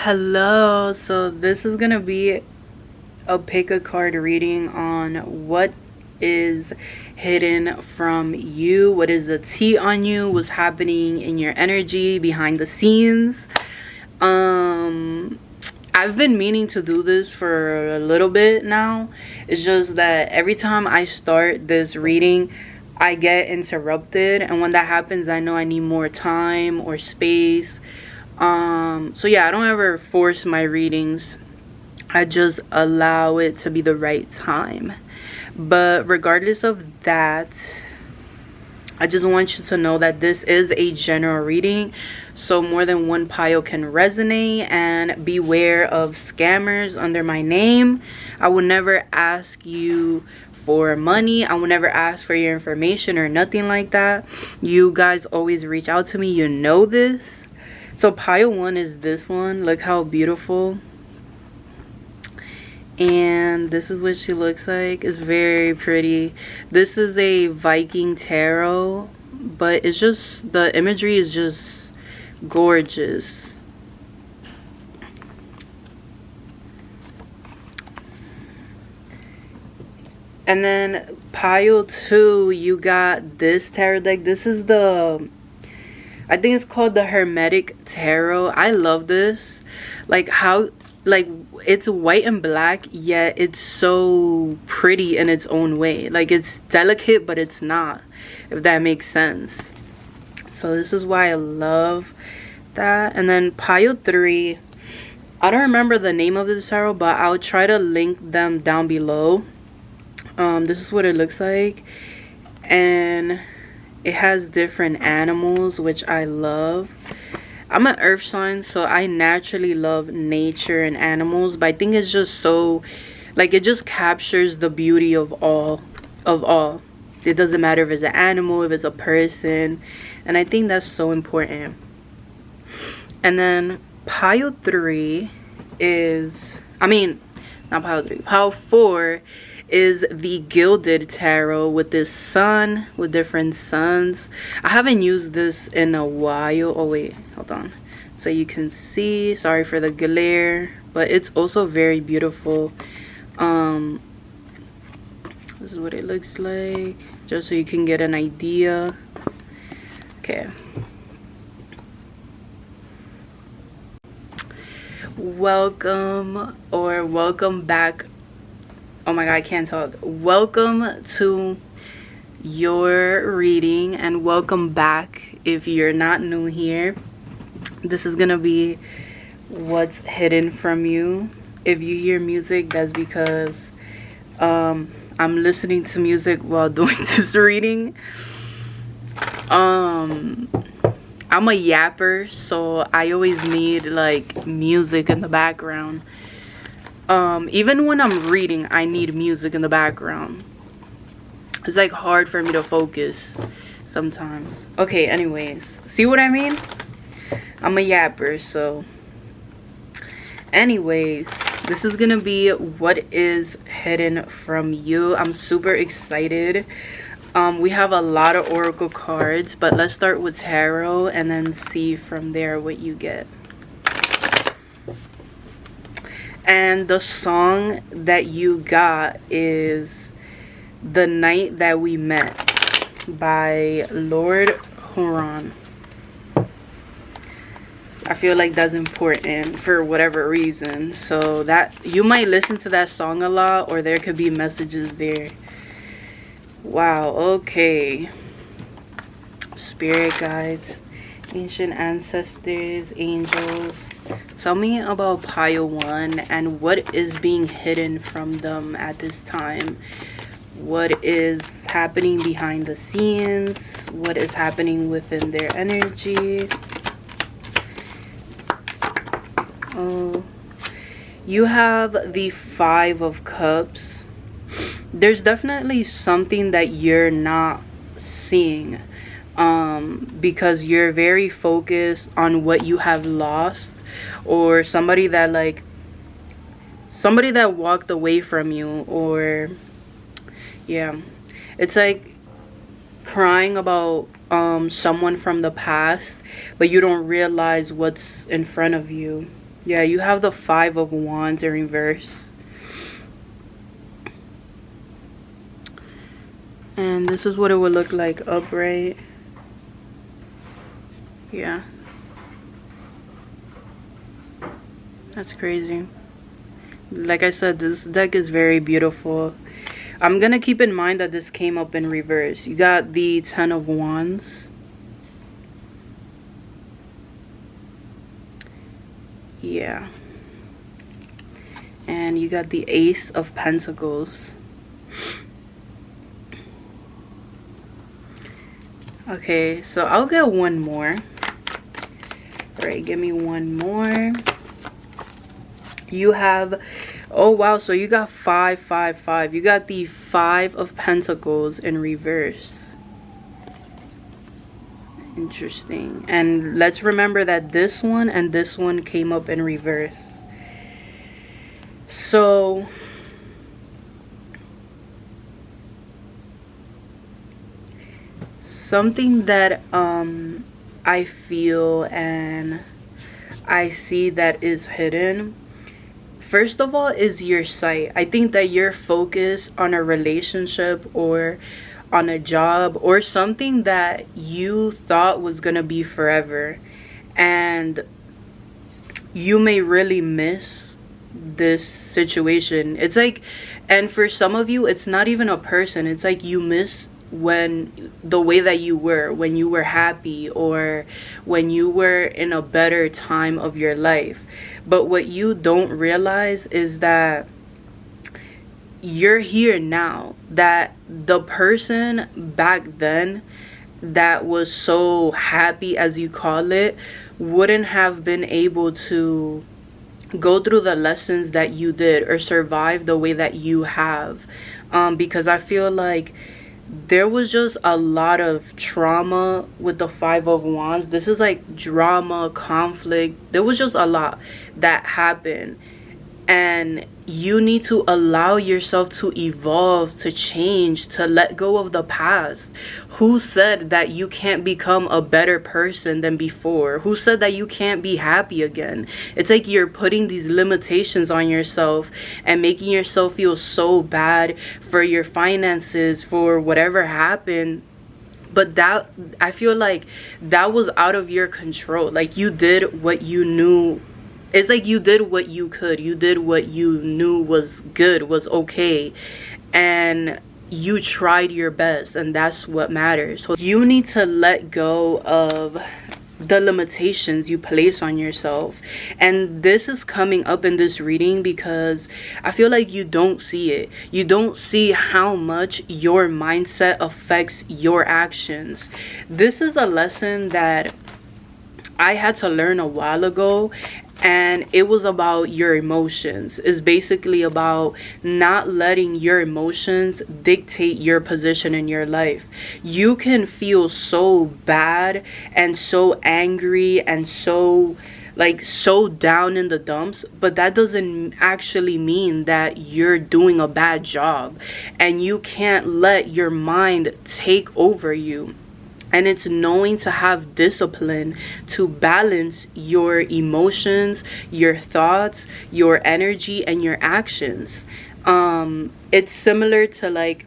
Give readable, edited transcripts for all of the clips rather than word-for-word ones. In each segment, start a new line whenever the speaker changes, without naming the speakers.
Hello. So this is gonna be a pick a card reading on what is hidden from you, what is the tea on you, what's happening in your energy behind the scenes. Um I've been meaning to do this for a little bit now. It's just that every time I start this reading, I get interrupted, and when that happens, I know I need more time or space. So yeah, I don't ever force my readings. I just allow it to be the right time. But regardless of that, I just want you to know that this is a general reading, so more than one pile can resonate, and beware of scammers under my name. I will never ask you for money. I will never ask for your information or nothing like that. You guys always reach out to me. You know this. So pile one is this one. Look how beautiful. And this is what she looks like. It's very pretty. This is a Viking tarot, but it's just, the imagery is just gorgeous. And then pile two, you got this tarot deck. This is the, I think it's called the Hermetic Tarot. I love this. Like how, like, it's white and black, yet it's so pretty in its own way. Like, it's delicate, but it's not, if that makes sense. So this is why I love that. And then pile three, I don't remember the name of this tarot, but I'll try to link them down below. This is what it looks like, and it has different animals, which I love. I'm an earth sign, so I naturally love nature and animals, but I think it's just so, like, it just captures the beauty of all. It doesn't matter if it's an animal, if it's a person, and I think that's so important. And then pile three is, not pile three, pile four is the Gilded Tarot with this sun, with different suns. I haven't used this in a while. Oh wait, hold on, so you can see. Sorry for the glare, but it's also very beautiful. This is what it looks like, just so you can get an idea. Okay, welcome back. Oh my god, I can't talk. Welcome to your reading, and welcome back if you're not new here. This is gonna be what's hidden from you. If you hear music, that's because I'm listening to music while doing this reading. I'm a yapper, so I always need like music in the background. Even when I'm reading, I need music in the background. It's like hard for me to focus sometimes. Okay, anyways, see what I mean? I'm a yapper, so anyways, this is gonna be what is hidden from you. I'm super excited. We have a lot of oracle cards, but let's start with tarot and then see from there what you get. And the song that you got is The Night That We Met by Lord Huron. I feel like that's important for whatever reason. So that you might listen to that song a lot, or there could be messages there. Wow, okay. Spirit guides, ancient ancestors, angels. Tell me about pile one and what is being hidden from them at this time. What is happening behind the scenes? What is happening within their energy? Oh, you have the Five of Cups. There's definitely something that you're not seeing, because you're very focused on what you have lost, or somebody that walked away from you, or yeah, it's like crying about someone from the past, but you don't realize what's in front of you. Yeah, you have the Five of Wands in reverse. And this is what it would look like upright. Yeah. That's crazy. Like I said, this deck is very beautiful. I'm gonna keep in mind that this came up in reverse. You got the Ten of Wands. Yeah. And you got the Ace of Pentacles. Okay, so I'll get one more. All right, give me one more. You have, oh wow, so you got 5, 5, 5. You got the Five of Pentacles in reverse. Interesting. And let's remember that this one and this one came up in reverse. So something that I feel and I see that is hidden, first of all, is your sight. I think that you're focused on a relationship or on a job or something that you thought was gonna be forever, and you may really miss this situation. It's like, and for some of you, it's not even a person. It's like you miss when the way that you were when you were happy or when you were in a better time of your life. But what you don't realize is that you're here now, that the person back then that was so happy, as you call it, wouldn't have been able to go through the lessons that you did or survive the way that you have, because I feel like there was just a lot of trauma with the Five of Wands. This is like drama, conflict. There was just a lot that happened, and you need to allow yourself to evolve, to change, to let go of the past. Who said that you can't become a better person than before? Who said that you can't be happy again? It's like you're putting these limitations on yourself and making yourself feel so bad for your finances, for whatever happened. But that, I feel like that was out of your control. Like, you did what you knew. It's like you did what you could. You did what you knew was good, was okay. And you tried your best, and that's what matters. So you need to let go of the limitations you place on yourself. And this is coming up in this reading because I feel like you don't see it. You don't see how much your mindset affects your actions. This is a lesson that I had to learn a while ago, and it was about your emotions. It's basically about not letting your emotions dictate your position in your life. You can feel so bad and so angry and so down in the dumps, but that doesn't actually mean that you're doing a bad job. And you can't let your mind take over you. And it's knowing to have discipline to balance your emotions, your thoughts, your energy, and your actions. It's similar to, like,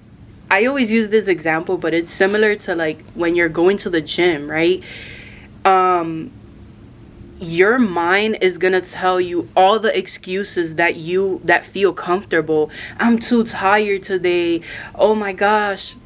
I always use this example, but it's similar to like when you're going to the gym, right? Your mind is gonna tell you all the excuses that feel comfortable. I'm too tired today. Oh my gosh.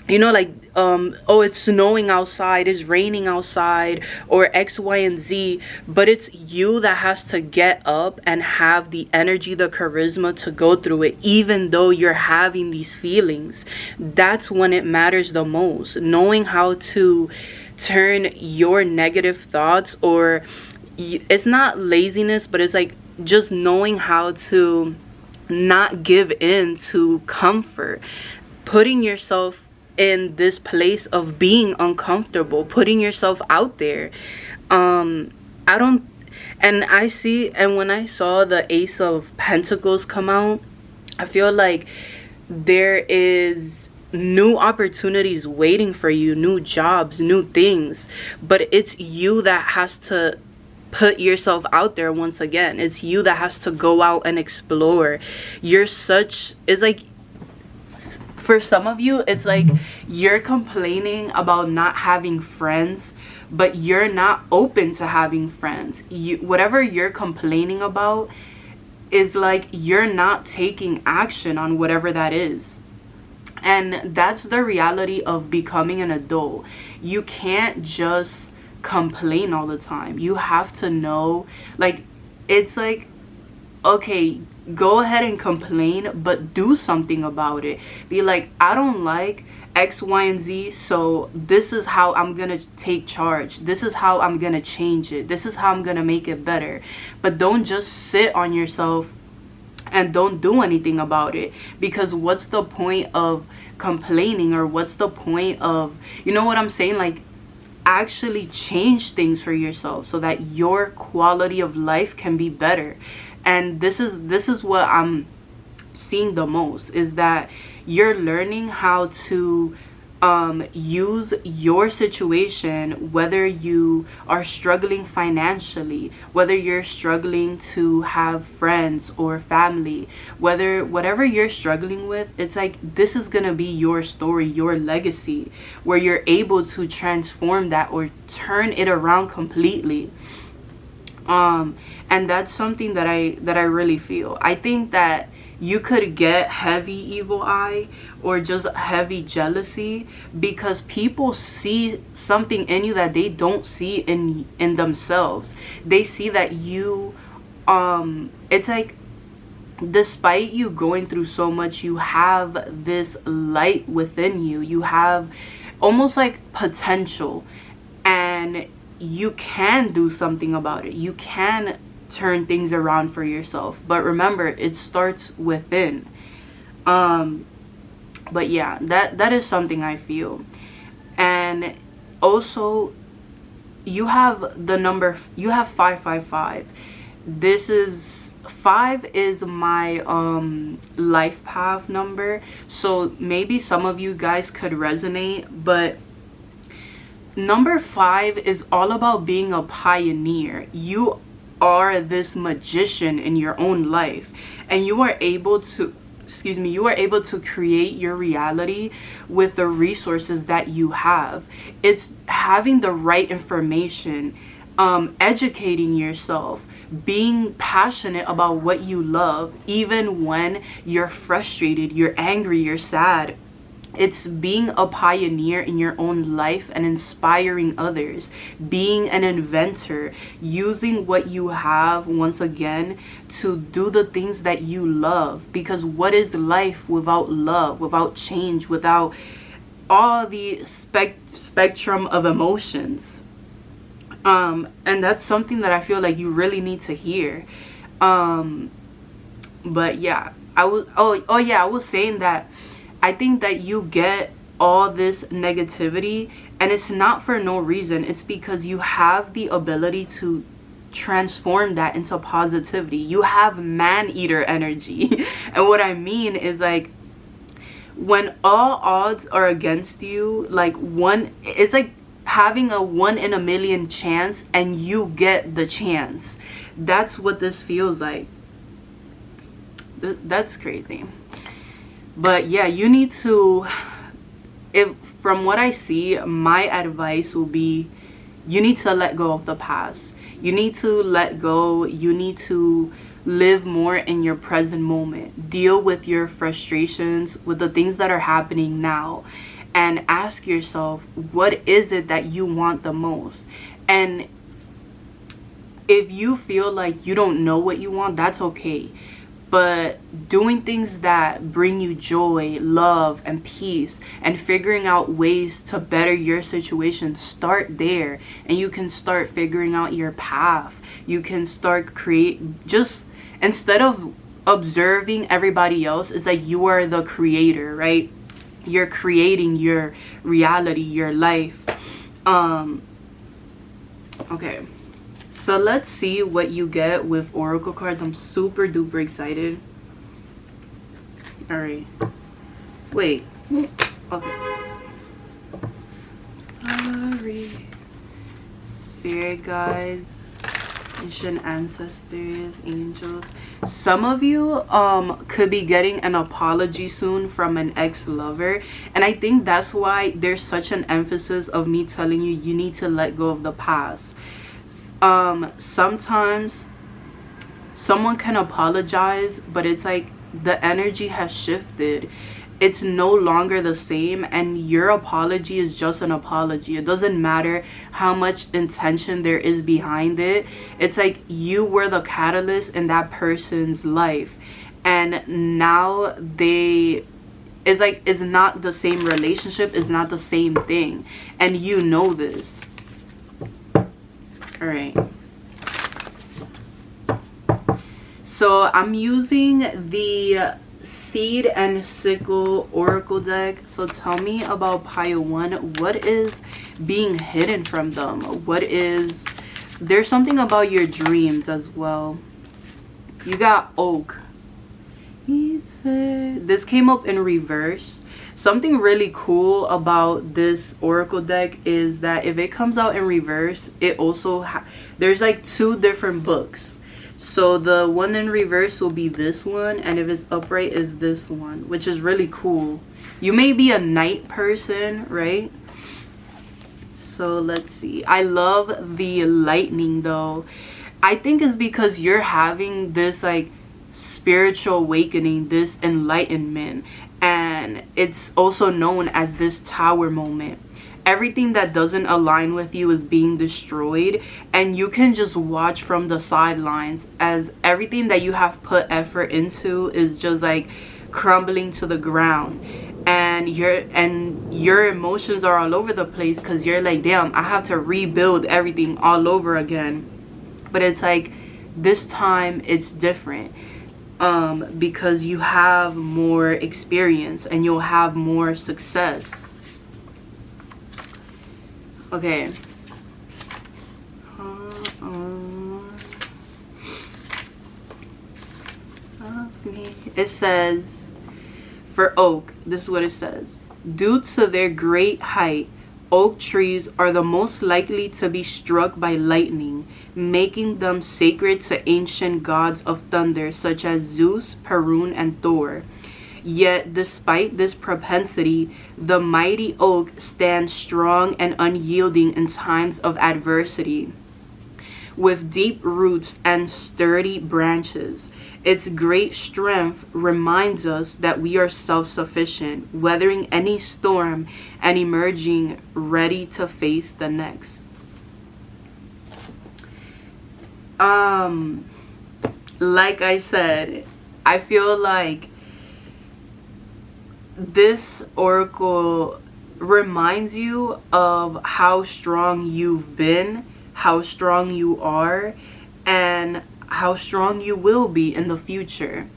You know, like, oh, it's snowing outside, it's raining outside, or X, Y, and Z. But it's you that has to get up and have the energy, the charisma to go through it, even though you're having these feelings. That's when it matters the most. Knowing how to turn your negative thoughts, or it's not laziness, but it's like just knowing how to not give in to comfort. Putting yourself in this place of being uncomfortable, putting yourself out there. And when I saw the Ace of Pentacles come out, I feel like there is new opportunities waiting for you, new jobs, new things, but it's you that has to put yourself out there once again. It's you that has to go out and explore. It's like, for some of you, it's like you're complaining about not having friends, but you're not open to having friends. Whatever you're complaining about is like you're not taking action on whatever that is. And that's the reality of becoming an adult. You can't just complain all the time. You have to know, like, it's like, okay, go ahead and complain, but do something about it. Be like, I don't like X, Y, and Z, so this is how I'm gonna take charge. This is how I'm gonna change it. This is how I'm gonna make it better. But don't just sit on yourself and don't do anything about it, because what's the point of complaining, or what's the point of, you know what I'm saying, like, actually change things for yourself so that your quality of life can be better. And this is what I'm seeing the most, is that you're learning how to use your situation, whether you are struggling financially, whether you're struggling to have friends or family, whatever you're struggling with, it's like this is gonna be your story, your legacy, where you're able to transform that or turn it around completely. And that's something that I really feel. I think that you could get heavy evil eye or just heavy jealousy because people see something in you that they don't see in themselves. They see that you it's like, despite you going through so much, you have this light within you. You have almost like potential, and you can do something about it. You can turn things around for yourself, but remember, it starts within. But yeah, that is something I feel. And also, you have the number, you have 555. This is 5 is my life path number, so maybe some of you guys could resonate. But number 5 is all about being a pioneer. You are this magician in your own life, and you are able to create your reality with the resources that you have. It's having the right information, educating yourself, being passionate about what you love, even when you're frustrated, you're angry, you're sad. It's being a pioneer in your own life and inspiring others, being an inventor, using what you have once again to do the things that you love. Because what is life without love, without change, without all the spectrum of emotions? And that's something that I feel like you really need to hear. But yeah, I was saying that I think that you get all this negativity, and it's not for no reason. It's because you have the ability to transform that into positivity. You have man-eater energy. And what I mean is, like, when all odds are against you, like, it's like having a 1 in a million chance, and you get the chance. That's what this feels like. That's crazy. But yeah, you need to, from what I see, my advice will be, you need to let go of the past. You need to let go. You need to live more in your present moment. Deal with your frustrations, with the things that are happening now, and ask yourself, what is it that you want the most? And if you feel like you don't know what you want, that's okay. But doing things that bring you joy, love, and peace, and figuring out ways to better your situation, start there. And you can start figuring out your path. You can start just instead of observing everybody else, it's like you are the creator, right? You're creating your reality, your life. Okay. So let's see what you get with Oracle cards. I'm super duper excited. Alright. Wait. Okay. Sorry. Spirit guides. Ancient ancestors, angels. Some of you could be getting an apology soon from an ex-lover, and I think that's why there's such an emphasis of me telling you you need to let go of the past. Sometimes someone can apologize, but it's like the energy has shifted. It's no longer the same, and your apology is just an apology. It doesn't matter how much intention there is behind it. It's like you were the catalyst in that person's life, and now it's not the same relationship, it's not the same thing, and you know this. All right, so I'm using the Seed and Sickle Oracle deck. So tell me about Pile 1. What is being hidden from them? There's something about your dreams as well. You got Oak. This came up in reverse. Something really cool about this Oracle deck is that if it comes out in reverse, it also there's like 2 different books. So the one in reverse will be this one, and if it's upright is this one, which is really cool. You may be a night person, right? So let's see. I love the lightning though. I think it's because you're having this like spiritual awakening, this enlightenment, and it's also known as this tower moment. Everything that doesn't align with you is being destroyed, and you can just watch from the sidelines as everything that you have put effort into is just like crumbling to the ground, and your emotions are all over the place because you're like, damn, I have to rebuild everything all over again. But it's like this time it's different, because you have more experience and you'll have more success. Okay. It says, for oak, this is what it says. Due to their great height, oak trees are the most likely to be struck by lightning, making them sacred to ancient gods of thunder such as Zeus, Perun, and Thor. Yet, despite this propensity, the mighty oak stands strong and unyielding in times of adversity. With deep roots and sturdy branches, its great strength reminds us that we are self-sufficient, weathering any storm and emerging ready to face the next. Like I said, I feel like this oracle reminds you of how strong you've been, how strong you are, and how strong you will be in the future.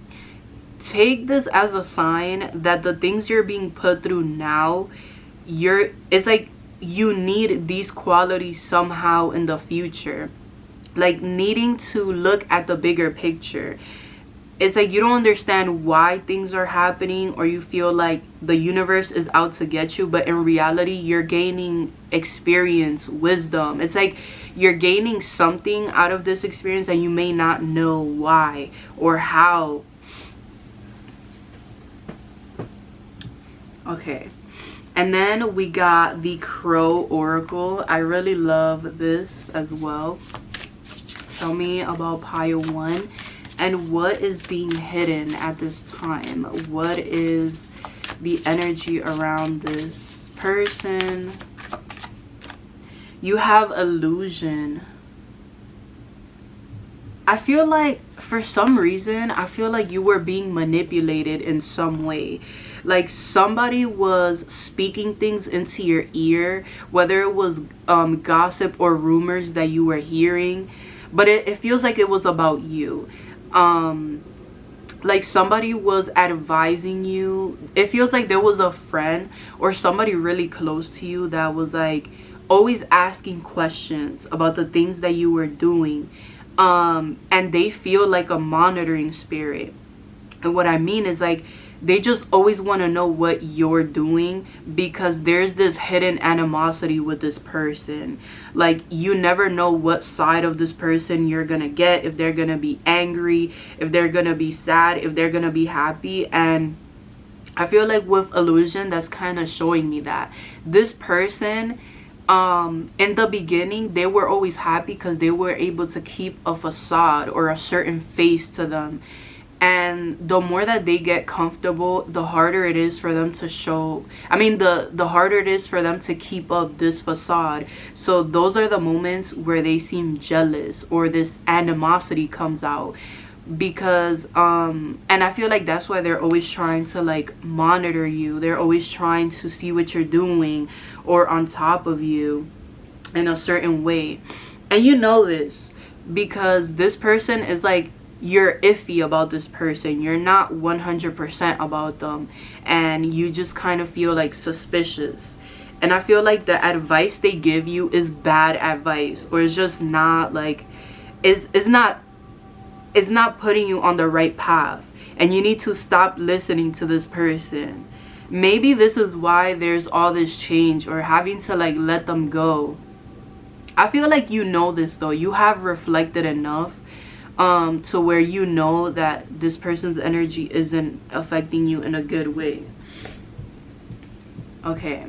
Take this as a sign that the things you're being put through now, it's like you need these qualities somehow in the future. Like needing to look at the bigger picture. It's like you don't understand why things are happening, or you feel like the universe is out to get you, but in reality you're gaining experience, wisdom. It's like you're gaining something out of this experience and you may not know why or how. Okay, and then we got the Crow Oracle. I really love this as well. Tell me about Pile 1. And what is being hidden at this time? What is the energy around this person? You have illusion. I feel like for some reason, I feel like you were being manipulated in some way. Like somebody was speaking things into your ear, whether it was gossip or rumors that you were hearing. But it feels like it was about you. Like somebody was advising you. It feels like there was a friend or somebody really close to you that was like always asking questions about the things that you were doing, and they feel like a monitoring spirit. And what I mean is like they just always want to know what you're doing, because there's this hidden animosity with this person. Like, you never know what side of this person you're gonna get, if they're gonna be angry, if they're gonna be sad, if they're gonna be happy. And I feel like with illusion, that's kind of showing me that this person, in the beginning, they were always happy because they were able to keep a facade or a certain face to them. And the more that they get comfortable, the harder it is for them to show, I mean, the harder it is for them to keep up this facade. So those are the moments where they seem jealous or this animosity comes out. Because and I feel like that's why they're always trying to like monitor you. They're always trying to see what you're doing or on top of you in a certain way. And you know this because this person is like, you're iffy about this person. You're not 100% about them, and you just kind of feel like suspicious. And I feel like the advice they give you is bad advice, or it's just not like, it's not putting you on the right path, and you need to stop listening to this person. Maybe this is why there's all this change, or having to like let them go. I feel like you know this though. You have reflected enough to where you know that this person's energy isn't affecting you in a good way. Okay.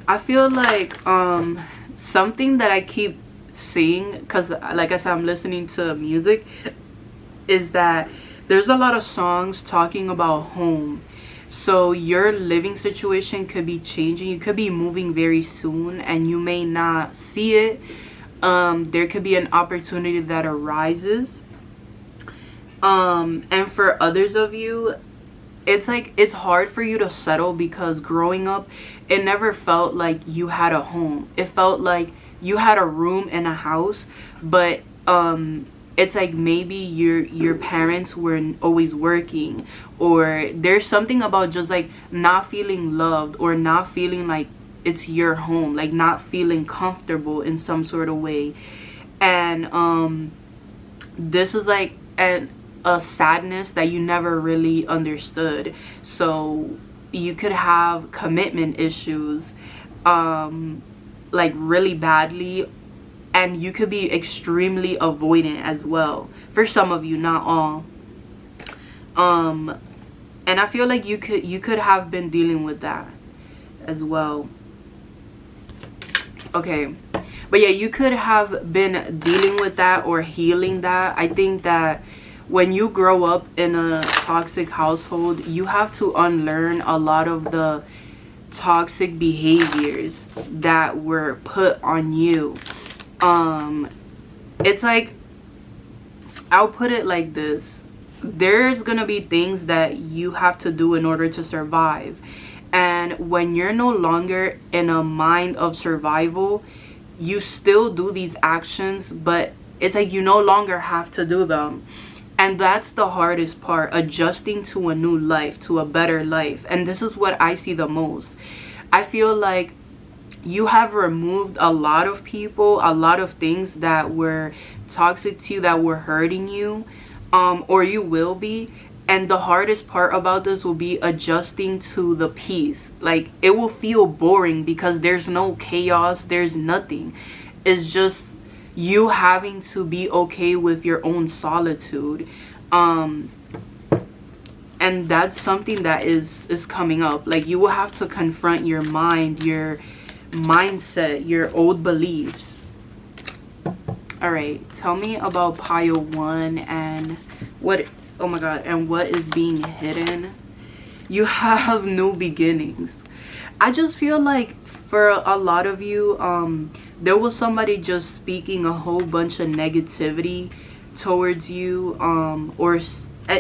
I feel like something that I keep seeing, because like I said, I'm listening to music, is that there's a lot of songs talking about home. So your living situation could be changing. You could be moving very soon and you may not see it. There could be an opportunity that arises. And for others of you, it's like it's hard for you to settle, because growing up, it never felt like you had a home. It felt like you had a room in a house, but it's like maybe your parents were always working, or there's something about just like not feeling loved, or not feeling like it's your home, like not feeling comfortable in some sort of way. And this is like a sadness that you never really understood. So you could have commitment issues like really badly, and you could be extremely avoidant as well, for some of you, not all. And I feel like you could have been dealing with that as well. Okay, but yeah, you could have been dealing with that or healing that. I think that when you grow up in a toxic household, you have to unlearn a lot of the toxic behaviors that were put on you. It's like, I'll put it like this: there's gonna be things that you have to do in order to survive, and when you're no longer in a mind of survival, you still do these actions, but it's like you no longer have to do them. And that's the hardest part, adjusting to a new life, to a better life. And this is what I see the most. I feel like you have removed a lot of people, a lot of things that were toxic to you, that were hurting you, or you will be. And the hardest part about this will be adjusting to the peace. Like, it will feel boring because there's no chaos, there's nothing. It's just you having to be okay with your own solitude. And that's something that is coming up. Like, you will have to confront your mind, your mindset, your old beliefs. All right, tell me about pile 1 and what, oh my god, and what is being hidden. You have new beginnings. I just feel like for a lot of you, there was somebody just speaking a whole bunch of negativity towards you,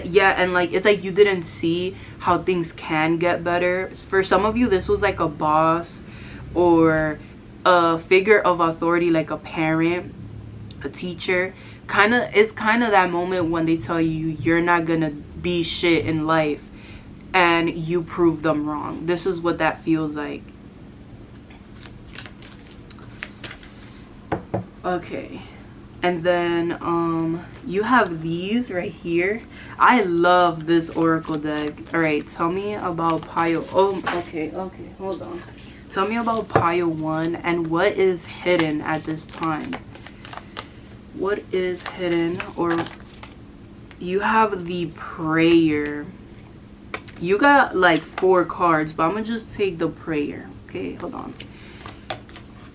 yeah, and like it's like you didn't see how things can get better. For some of you, this was like a boss or a figure of authority, like a parent, a teacher. It's kind of that moment when they tell you you're not gonna be shit in life, and you prove them wrong. This is what that feels like. Okay, And then you have these right here. I love this oracle deck. All right, tell me about pile. Oh, okay, hold on. Tell me about pile 1 and what is hidden at this time. What is hidden? Or you have the prayer. You got like 4 cards, but I'm gonna just take the prayer. Okay, hold on.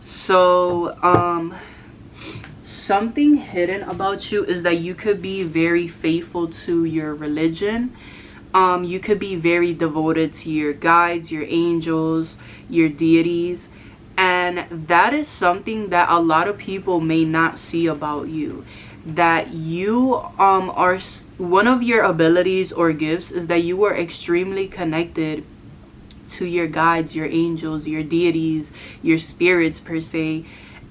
So something hidden about you is that you could be very faithful to your religion. You could be very devoted to your guides, your angels, your deities, and that is something that a lot of people may not see about you. That you are, one of your abilities or gifts is that you are extremely connected to your guides, your angels, your deities, your spirits per se.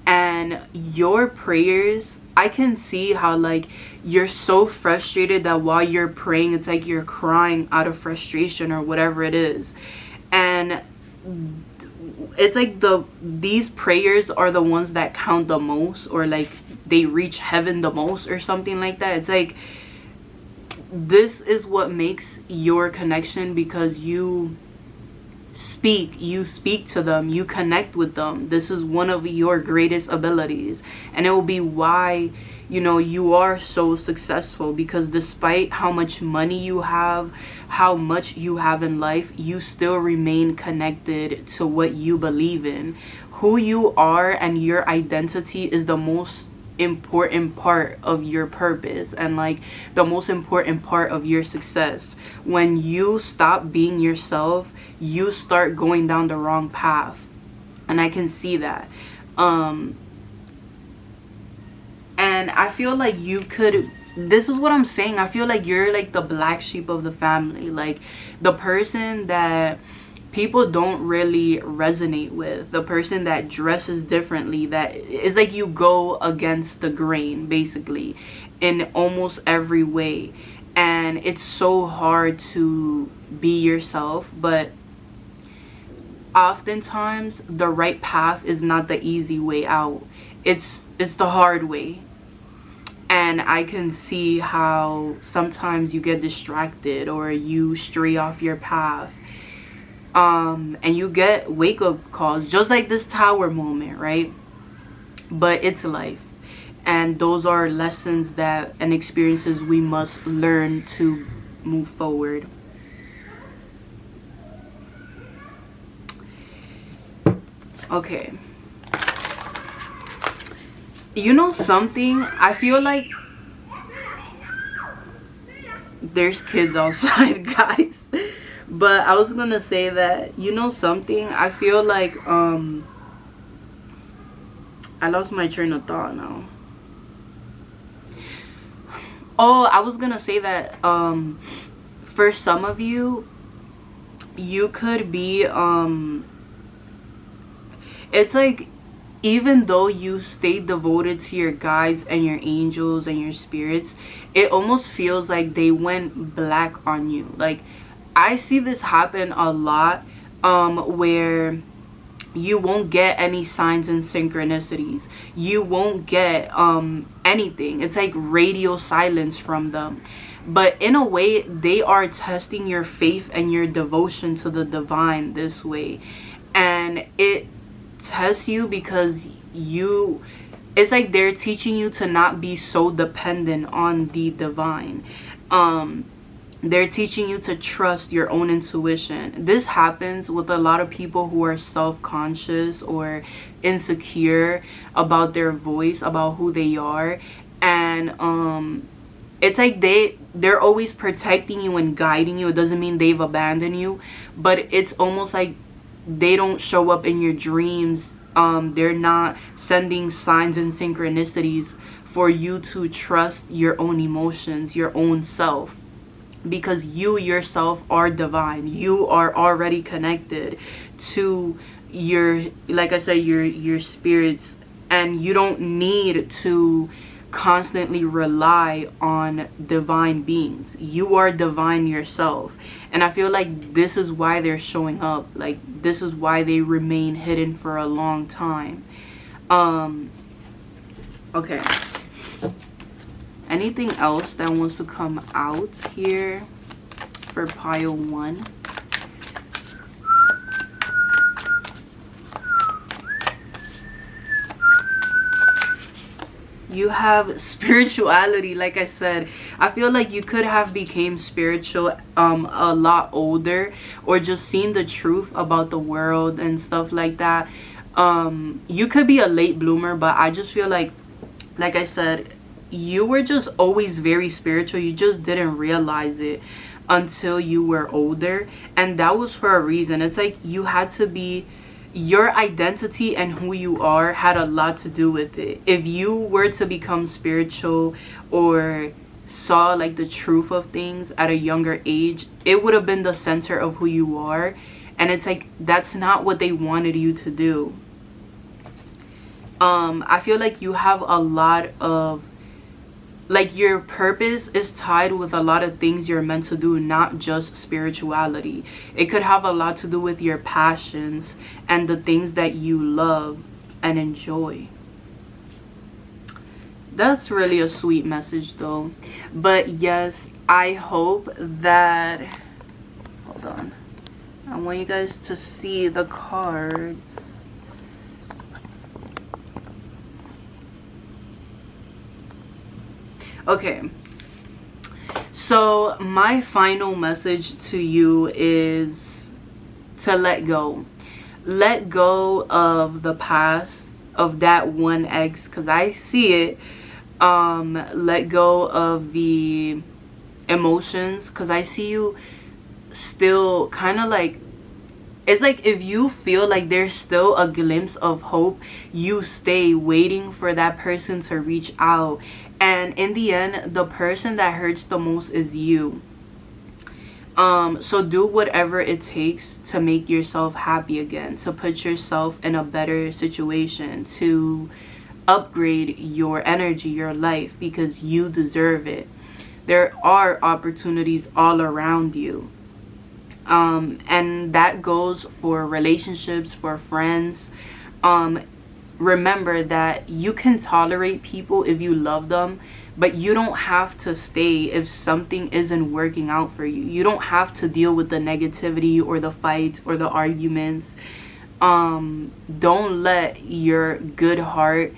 And your prayers, I can see how like you're so frustrated that while you're praying, it's like you're crying out of frustration or whatever it is. And it's like these prayers are the ones that count the most, or like they reach heaven the most or something like that. It's like this is what makes your connection, because you speak to them, you connect with them. This is one of your greatest abilities, and it will be why, you know, you are so successful, because despite how much money you have, how much you have in life, you still remain connected to what you believe in. Who you are and your identity is the most important part of your purpose, and like the most important part of your success. When you stop being yourself, you start going down the wrong path, and I can see that. And I feel like you could, this is what I'm saying, I feel like you're like the black sheep of the family, like the person that people don't really resonate with, the person that dresses differently, that is like you go against the grain basically in almost every way. And it's so hard to be yourself, but oftentimes the right path is not the easy way out. It's the hard way. And I can see how sometimes you get distracted or you stray off your path. And you get wake-up calls, just like this tower moment, right? But it's life, and those are lessons that and experiences we must learn to move forward. Okay, you know something, I feel like there's kids outside, guys. But I was gonna say that, you know something, I feel like I lost my train of thought now. Oh, I was gonna say that for some of you, you could be it's like, even though you stay devoted to your guides and your angels and your spirits, it almost feels like they went black on you. Like, I see this happen a lot, where you won't get any signs and synchronicities. You won't get anything. It's like radio silence from them. But in a way, they are testing your faith and your devotion to the divine this way. And it tests you because it's like they're teaching you to not be so dependent on the divine. They're teaching you to trust your own intuition. This happens with a lot of people who are self-conscious or insecure about their voice, about who they are. And it's like they're always protecting you and guiding you. It doesn't mean they've abandoned you, but it's almost like they don't show up in your dreams. They're not sending signs and synchronicities for you to trust your own emotions, your own self. Because you yourself are divine. You are already connected to your, like I said, your spirits, and you don't need to constantly rely on divine beings. You are divine yourself. And I feel like this is why they're showing up. Like, this is why they remain hidden for a long time. Okay. Anything else that wants to come out here for pile 1? You have spirituality. Like I said, I feel like you could have became spiritual a lot older, or just seen the truth about the world and stuff like that. You could be a late bloomer, but I just feel like I said, you were just always very spiritual. You just didn't realize it until you were older, and that was for a reason. It's like you had to be, your identity and who you are had a lot to do with it. If you were to become spiritual or saw like the truth of things at a younger age, it would have been the center of who you are, and it's like that's not what they wanted you to do. I feel like you have a lot of, like, your purpose is tied with a lot of things you're meant to do, not just spirituality. It could have a lot to do with your passions and the things that you love and enjoy. That's really a sweet message though. But yes, I hope that, hold on, I want you guys to see the cards. Okay, so my final message to you is to let go. Let go of the past, of that one ex, because I see it. Let go of the emotions, because I see you still kind of like, it's like if you feel like there's still a glimpse of hope, you stay waiting for that person to reach out. And in the end, the person that hurts the most is you. So do whatever it takes to make yourself happy again, to put yourself in a better situation, to upgrade your energy, your life, because you deserve it. There are opportunities all around you. And that goes for relationships, for friends. Remember that you can tolerate people if you love them, but you don't have to stay if something isn't working out for you. You don't have to deal with the negativity or the fights or the arguments. Don't let your good heart,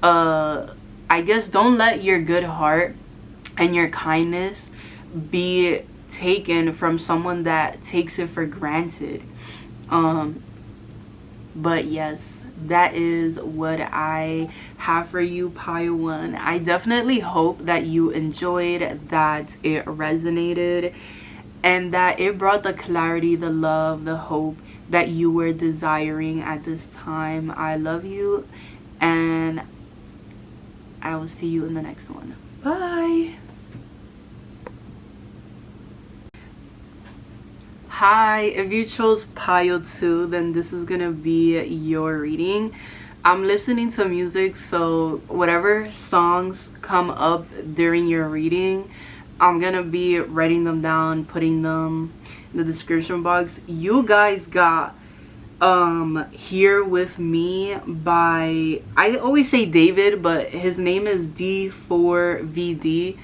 don't let your good heart and your kindness be taken from someone that takes it for granted. But yes, that is what I have for you, pile 1. I definitely hope that you enjoyed, that it resonated, and that it brought the clarity, the love, the hope that you were desiring at this time. I love you, and I will see you in the next one. Bye. Hi, if you chose pile 2, then this is gonna be your reading. I'm listening to music, so whatever songs come up during your reading, I'm gonna be writing them down, putting them in the description box. You guys got Here With Me by, I always say David, but his name is D4VD.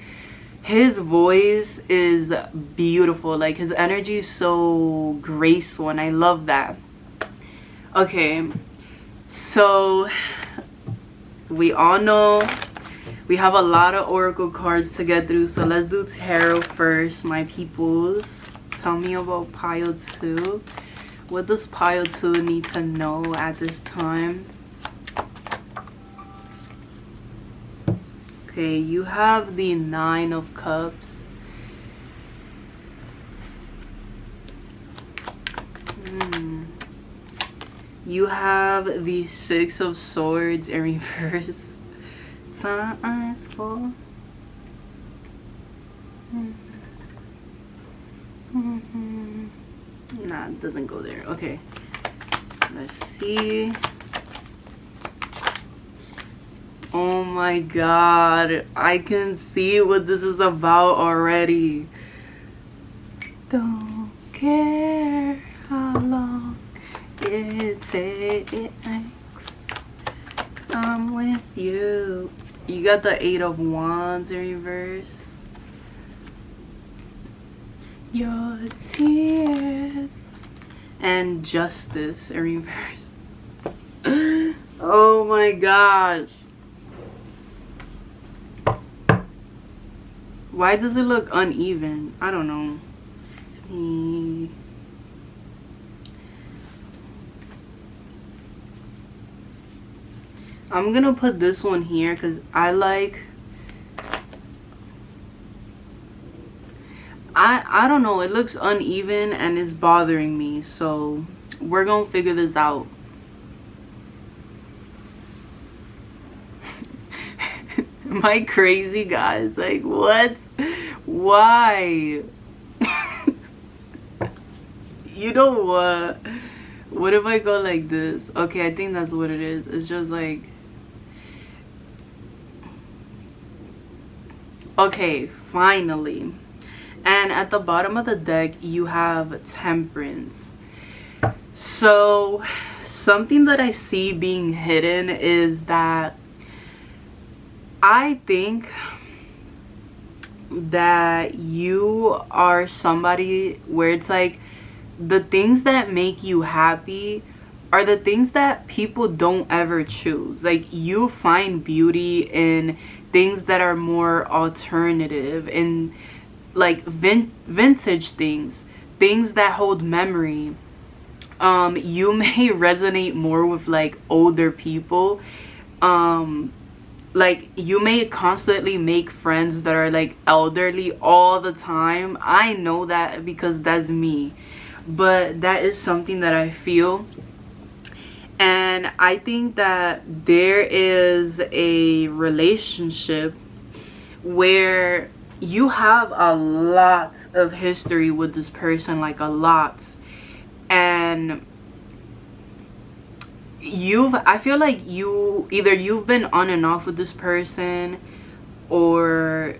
His voice is beautiful. Like, his energy is so graceful, and I love that. Okay, so we all know we have a lot of oracle cards to get through, so let's do tarot first, my peoples. Tell me about pile 2. What does pile 2 need to know at this time? Okay, you have the 9 of Cups. You have the 6 of Swords in reverse. Times 4. Nah, it doesn't go there. Okay, let's see. Oh my god, I can see what this is about already. Don't care how long it takes, 'cause I'm with you. You got the Eight of Wands in reverse. Your tears. And Justice in reverse. Oh my gosh. Why does it look uneven? I don't know. I'm gonna put this one here because I don't know, it looks uneven and it's bothering me, so we're gonna figure this out. Am I crazy, guys? Like, what? Why? You know what? What if I go like this? Okay, I think that's what it is. It's just like, okay, finally. And at the bottom of the deck, you have Temperance. So, something that I see being hidden is that I think that you are somebody where it's like the things that make you happy are the things that people don't ever choose. Like, you find beauty in things that are more alternative and like vintage things that hold memory. You may resonate more with like older people. Like, you may constantly make friends that are like elderly all the time. I know that because that's me, but that is something that I feel. And I think that there is a relationship where you have a lot of history with this person, like a lot. And I feel like you've been on and off with this person, or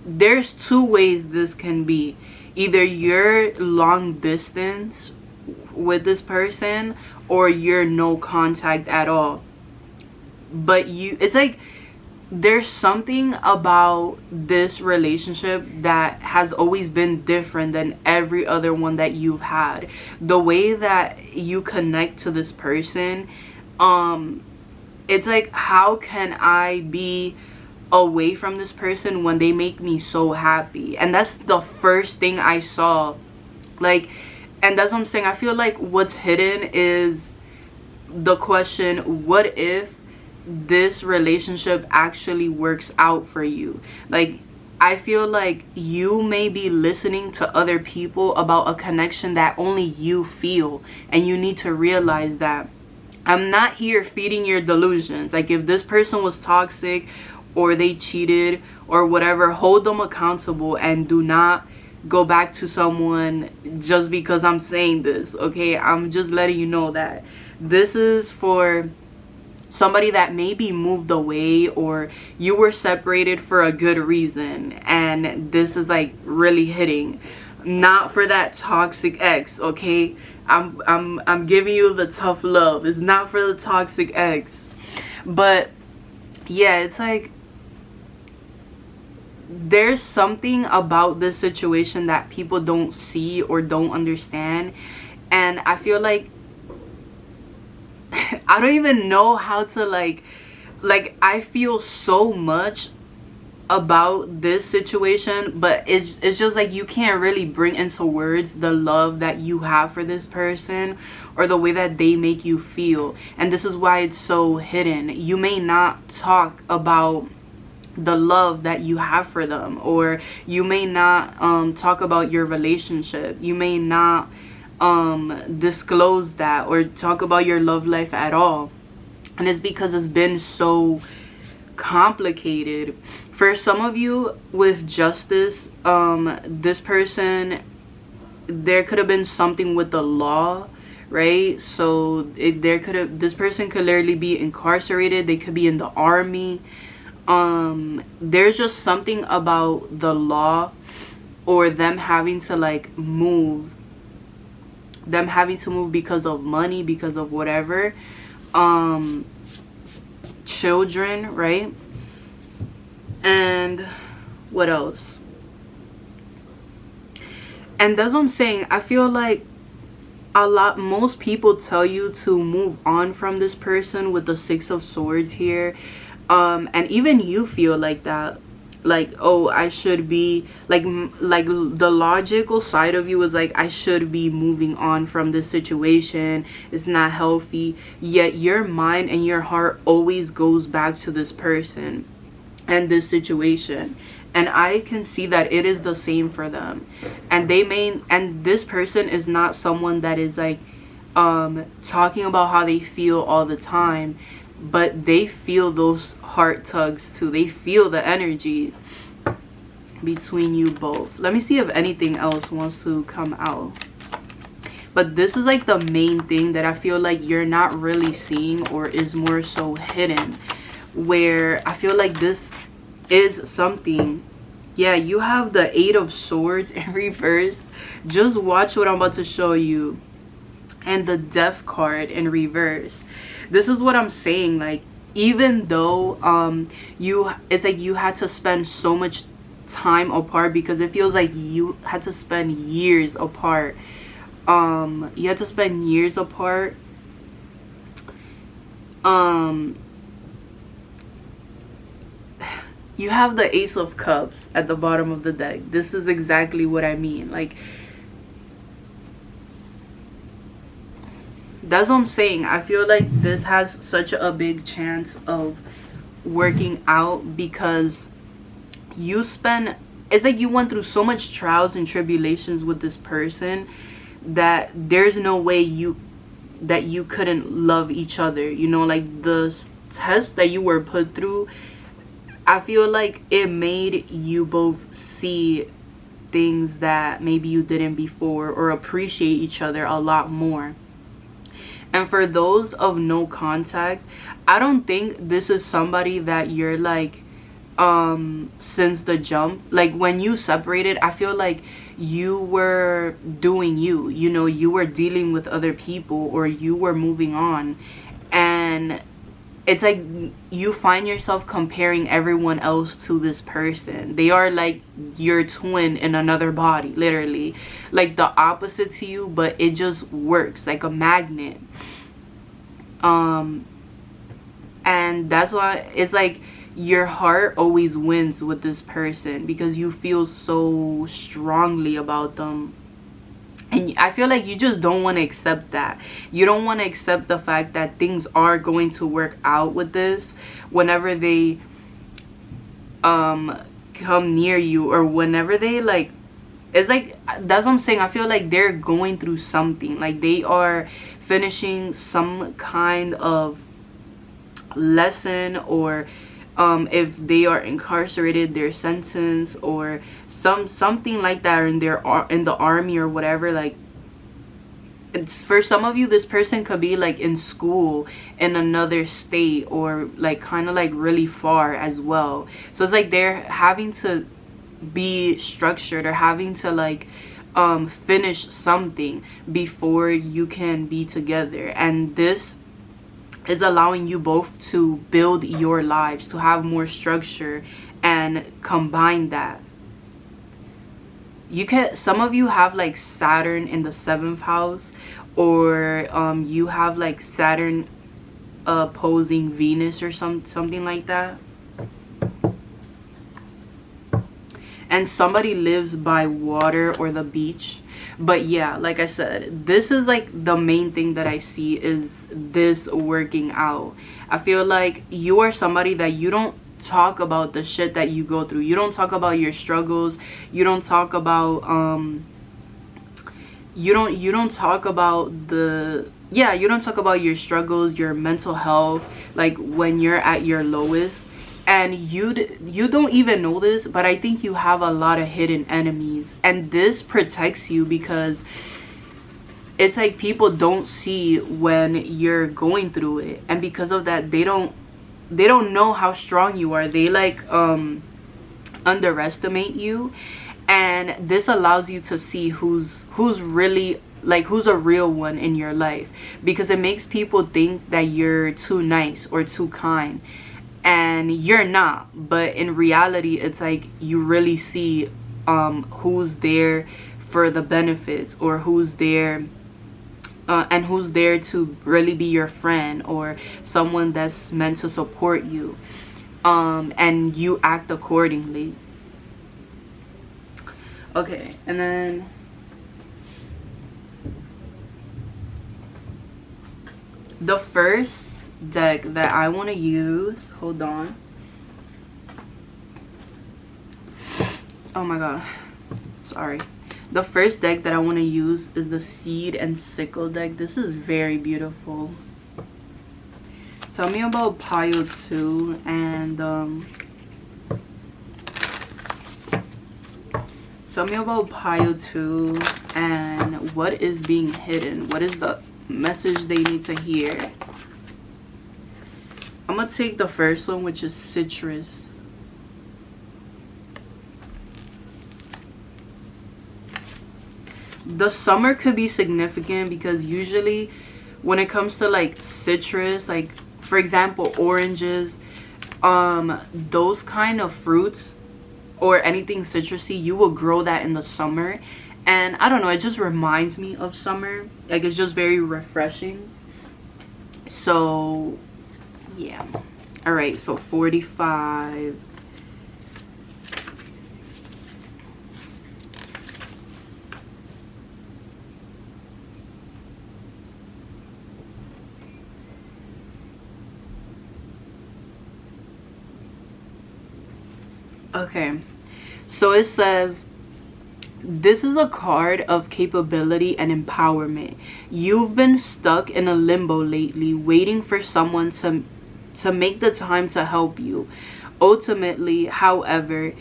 there's two ways this can be. Either you're long distance with this person, or you're no contact at all. But it's like there's something about this relationship that has always been different than every other one that you've had. The way that you connect to this person, it's like, how can I be away from this person when they make me so happy? And that's the first thing I saw. Like, and that's what I'm saying. I feel like what's hidden is the question, what if this relationship actually works out for you? Like, I feel like you may be listening to other people about a connection that only you feel, and you need to realize that I'm not here feeding your delusions. Like, if this person was toxic or they cheated or whatever, hold them accountable and do not go back to someone just because I'm saying this, okay? I'm just letting you know that this is for somebody that maybe moved away, or you were separated for a good reason, and this is like really hitting. Not for that toxic ex, okay? I'm giving you the tough love. It's not for the toxic ex. But yeah, it's like there's something about this situation that people don't see or don't understand. And I feel like I don't even know how to like I feel so much about this situation, but it's just like you can't really bring into words the love that you have for this person, or the way that they make you feel. And this is why it's so hidden. You may not talk about the love that you have for them, or you may not talk about your relationship. You may not disclose that or talk about your love life at all. And it's because it's been so complicated. For some of you with Justice, this person, there could have been something with the law, right? So this person could literally be incarcerated. They could be in the army. There's just something about the law, or them having to like move, because of money, because of whatever. children, right? And what else? And that's what I'm saying. I feel like most people tell you to move on from this person with the Six of Swords here. And even you feel like that, like, oh, I should be like the logical side of you is like, I should be moving on from this situation, it's not healthy. Yet your mind and your heart always goes back to this person and this situation. And I can see that it is the same for them. And this person is not someone that is like talking about how they feel all the time, but they feel those heart tugs too. They feel the energy between you both. Let me see if anything else wants to come out. But this is like the main thing that I feel like you're not really seeing, or is more so hidden, where I feel like this is something. Yeah, you have the Eight of Swords in reverse. Just watch what I'm about to show you. And the Death card in reverse. This is what I'm saying. Like, even though it's like you had to spend so much time apart, because it feels like you had to spend years apart. You had to spend years apart. You have the Ace of Cups at the bottom of the deck. This is exactly what I mean. Like, that's what I'm saying. I feel like this has such a big chance of working out, because it's like you went through so much trials and tribulations with this person that there's no way that you couldn't love each other. You know, like the test that you were put through, I feel like it made you both see things that maybe you didn't before, or appreciate each other a lot more. And for those of no contact, I don't think this is somebody that you're like since the jump. Like, when you separated, I feel like you were doing you know, you were dealing with other people, or you were moving on. And it's like you find yourself comparing everyone else to this person. They are like your twin in another body, literally. Like the opposite to you, but it just works like a magnet. And that's why it's like your heart always wins with this person, because you feel so strongly about them. And I feel like you just don't want to accept that. You don't want to accept the fact that things are going to work out with this whenever they come near you, or whenever they like, it's like, that's what I'm saying. I feel like they're going through something. Like, they are finishing some kind of lesson, or if they are incarcerated, their sentence, or something like that, or in the army or whatever. Like, it's, for some of you, this person could be like in school in another state, or like kind of like really far as well. So it's like they're having to be structured, or having to like finish something before you can be together. And this is allowing you both to build your lives, to have more structure, and combine that. Some of you have like Saturn in the 7th house, or you have like Saturn opposing Venus, or something like that. And somebody lives by water or the beach. But yeah, like I said, this is like the main thing that I see is this working out. I feel like you are somebody that you don't talk about the shit that you go through. You don't talk about your struggles. You don't talk about you don't talk about you don't talk about your struggles, your mental health, like when you're at your lowest. And you don't even know this, but I think you have a lot of hidden enemies, and this protects you, because it's like people don't see when you're going through it, and because of that, they don't know how strong you are. They like underestimate you, and this allows you to see who's really, like, who's a real one in your life, because it makes people think that you're too nice or too kind. and you're not, but in reality it's like you really see who's there for the benefits, or who's there and who's there to really be your friend, or someone that's meant to support you, and you act accordingly. Okay, and then the first deck that I want to use, hold on. Oh my god, sorry. The first deck that I want to use is the Seed and Sickle deck. This is very beautiful. Tell me about pile 2, and tell me about pile 2 and what is being hidden. What is the message they need to hear? I'm gonna take the first one, which is citrus. The summer could be significant because usually when it comes to like citrus, like for example oranges, those kind of fruits or anything citrusy, you will grow that in the summer. And I don't know, it just reminds me of summer. Like, it's just very refreshing. So yeah. All right, so 45. Okay, so it says, this is a card of capability and empowerment. You've been stuck in a limbo lately, waiting for someone to make the time to help you. Ultimately, however,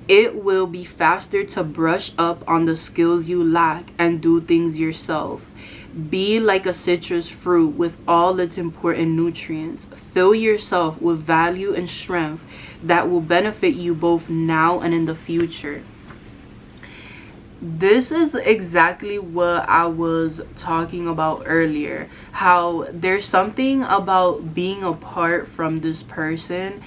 it will be faster to brush up on the skills you lack and do things yourself. Be like a citrus fruit with all its important nutrients. Fill yourself with value and strength that will benefit you both now and in the future. This is exactly what I was talking about earlier. How there's something about being apart from this person,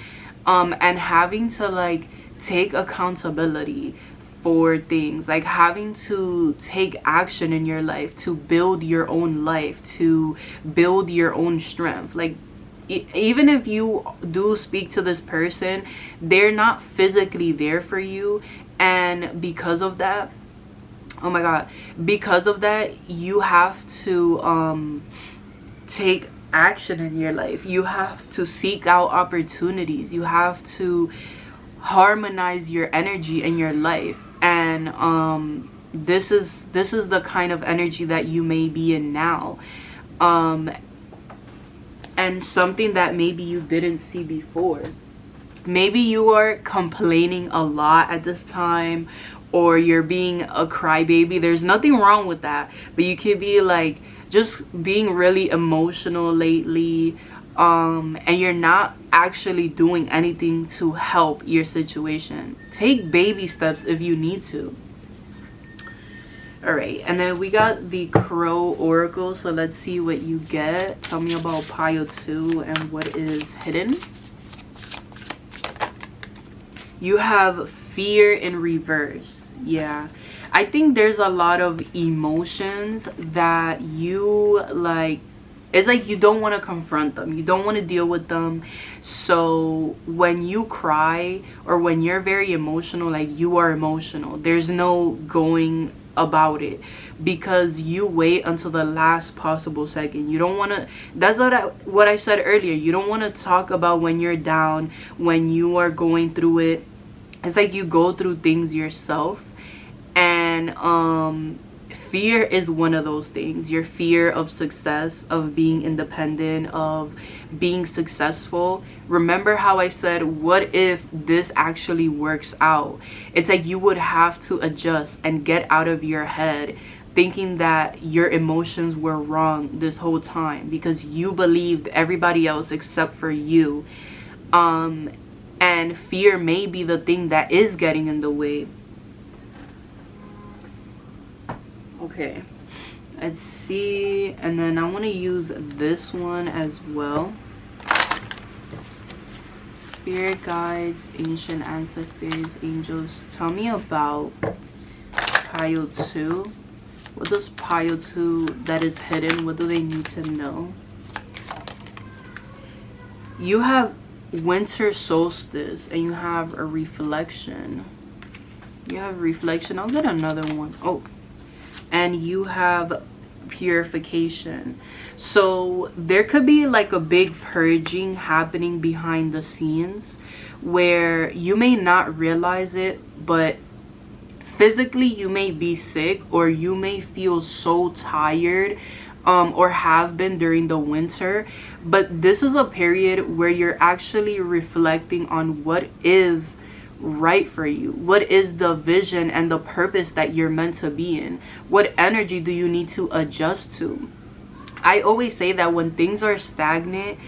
and having to like take accountability for things, like having to take action in your life to build your own life, to build your own strength. Like, even if you do speak to this person, they're not physically there for you, and because of that, oh my god, because of that, you have to take action in your life. You have to seek out opportunities. You have to harmonize your energy in your life. And this is the kind of energy that you may be in now, and something that maybe you didn't see before. Maybe you are complaining a lot at this time, or you're being a crybaby. There's nothing wrong with that, but you could be like just being really emotional lately, and you're not actually doing anything to help your situation. Take baby steps if you need to. All right, and then we got the Crow Oracle, so let's see what you get. Tell me about pile 2 and what is hidden. You have fear in reverse. Yeah, I think there's a lot of emotions that you like. It's like you don't want to confront them. You don't want to deal with them. So when you cry, or when you're very emotional, like you are emotional, there's no going about it, because you wait until the last possible second. You don't want to, that's what I said earlier. You don't want to talk about when you're down, when you are going through it. It's like you go through things yourself. And fear is one of those things. Your fear of success, of being independent, of being successful. Remember how I said, what if this actually works out? It's like you would have to adjust and get out of your head thinking that your emotions were wrong this whole time because you believed everybody else except for you. And fear may be the thing that is getting in the way. Okay, let's see. And then I want to use this one as well. spirit guides, ancient ancestors, angels, tell me about pile 2. What does pile 2 that is hidden, what do they need to know? You have winter solstice and you have a reflection. You have reflection. I'll get another one. Oh, and you have purification. So there could be like a big purging happening behind the scenes where you may not realize it, but physically you may be sick or you may feel so tired, or have been during the winter. But this is a period where you're actually reflecting on what is right for you, what is the vision and the purpose that you're meant to be in, what energy do you need to adjust to. I always say that when things are stagnant,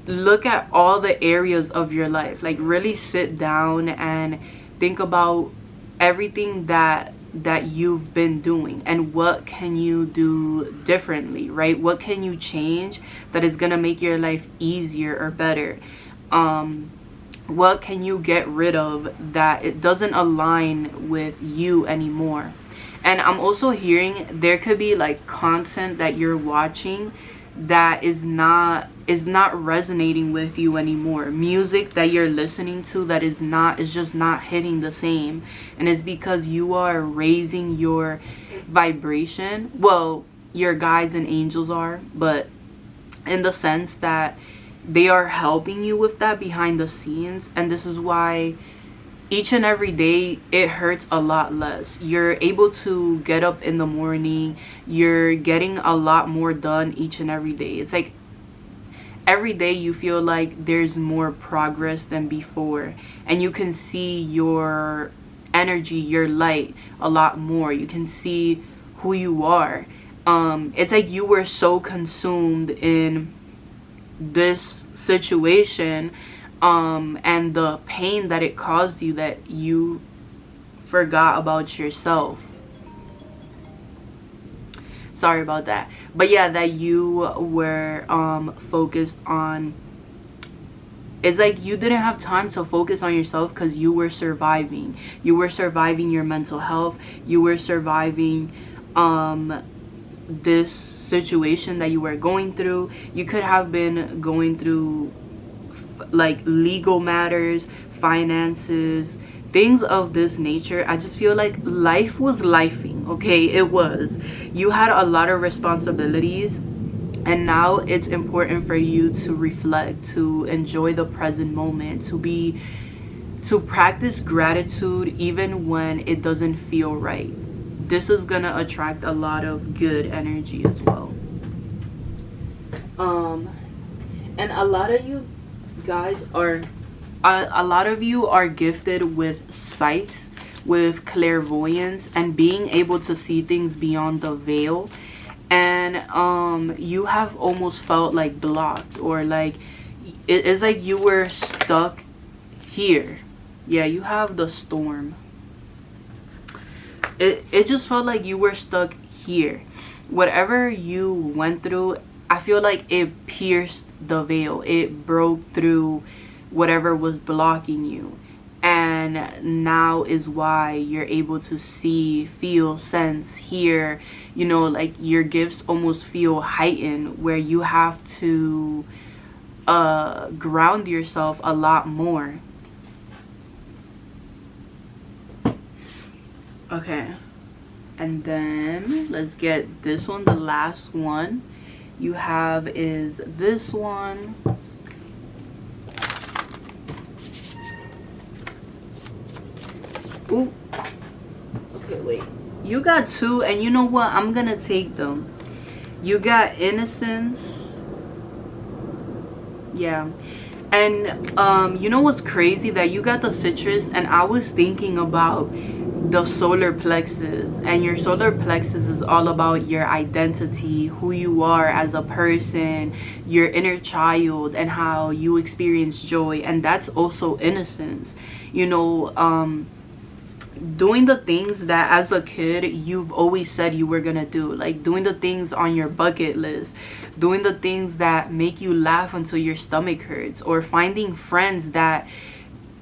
look at all the areas of your life, like really sit down and think about everything that you've been doing and what can you do differently, right? What can you change that is gonna make your life easier or better? What can you get rid of that it doesn't align with you anymore? And I'm also hearing there could be like content that you're watching that is not resonating with you anymore, music that you're listening to that is just not hitting the same, and it's because you are raising your vibration. Well, your guides and angels are, but in the sense that they are helping you with that behind the scenes. And this is why each and every day it hurts a lot less. You're able to get up in the morning, you're getting a lot more done each and every day. It's like every day you feel like there's more progress than before, and you can see your energy, your light a lot more. You can see who you are. It's like you were so consumed in this situation, and the pain that it caused you, that you forgot about yourself. Sorry about that. But yeah, that you were focused on, it's like you didn't have time to focus on yourself because you were surviving. You were surviving your mental health. You were surviving this situation that you were going through. You could have been going through like legal matters, finances, things of this nature. I just feel like life was lifing, okay? It was. You had a lot of responsibilities, and now it's important for you to reflect, to enjoy the present moment, to practice gratitude even when it doesn't feel right. This is gonna attract a lot of good energy as well. And a lot of you guys are a lot of you are gifted with sight, with clairvoyance, and being able to see things beyond the veil. And you have almost felt like blocked, or like it's like you were stuck here. Yeah, you have the storm. It just felt like you were stuck here. Whatever you went through, I feel like it pierced the veil. It broke through whatever was blocking you. And now is why you're able to see, feel, sense, hear, you know, like your gifts almost feel heightened, where you have to ground yourself a lot more. Okay, and then let's get this one, the last one you have is this one. Ooh. Okay, wait. You got two, and you know what? I'm gonna take them. You got innocence. Yeah. And you know what's crazy? That you got the citrus, and I was thinking about the solar plexus, and your solar plexus is all about your identity, who you are as a person, your inner child, and how you experience joy. And that's also innocence. You know, doing the things that as a kid you've always said you were gonna do, like doing the things on your bucket list, doing the things that make you laugh until your stomach hurts, or finding friends that,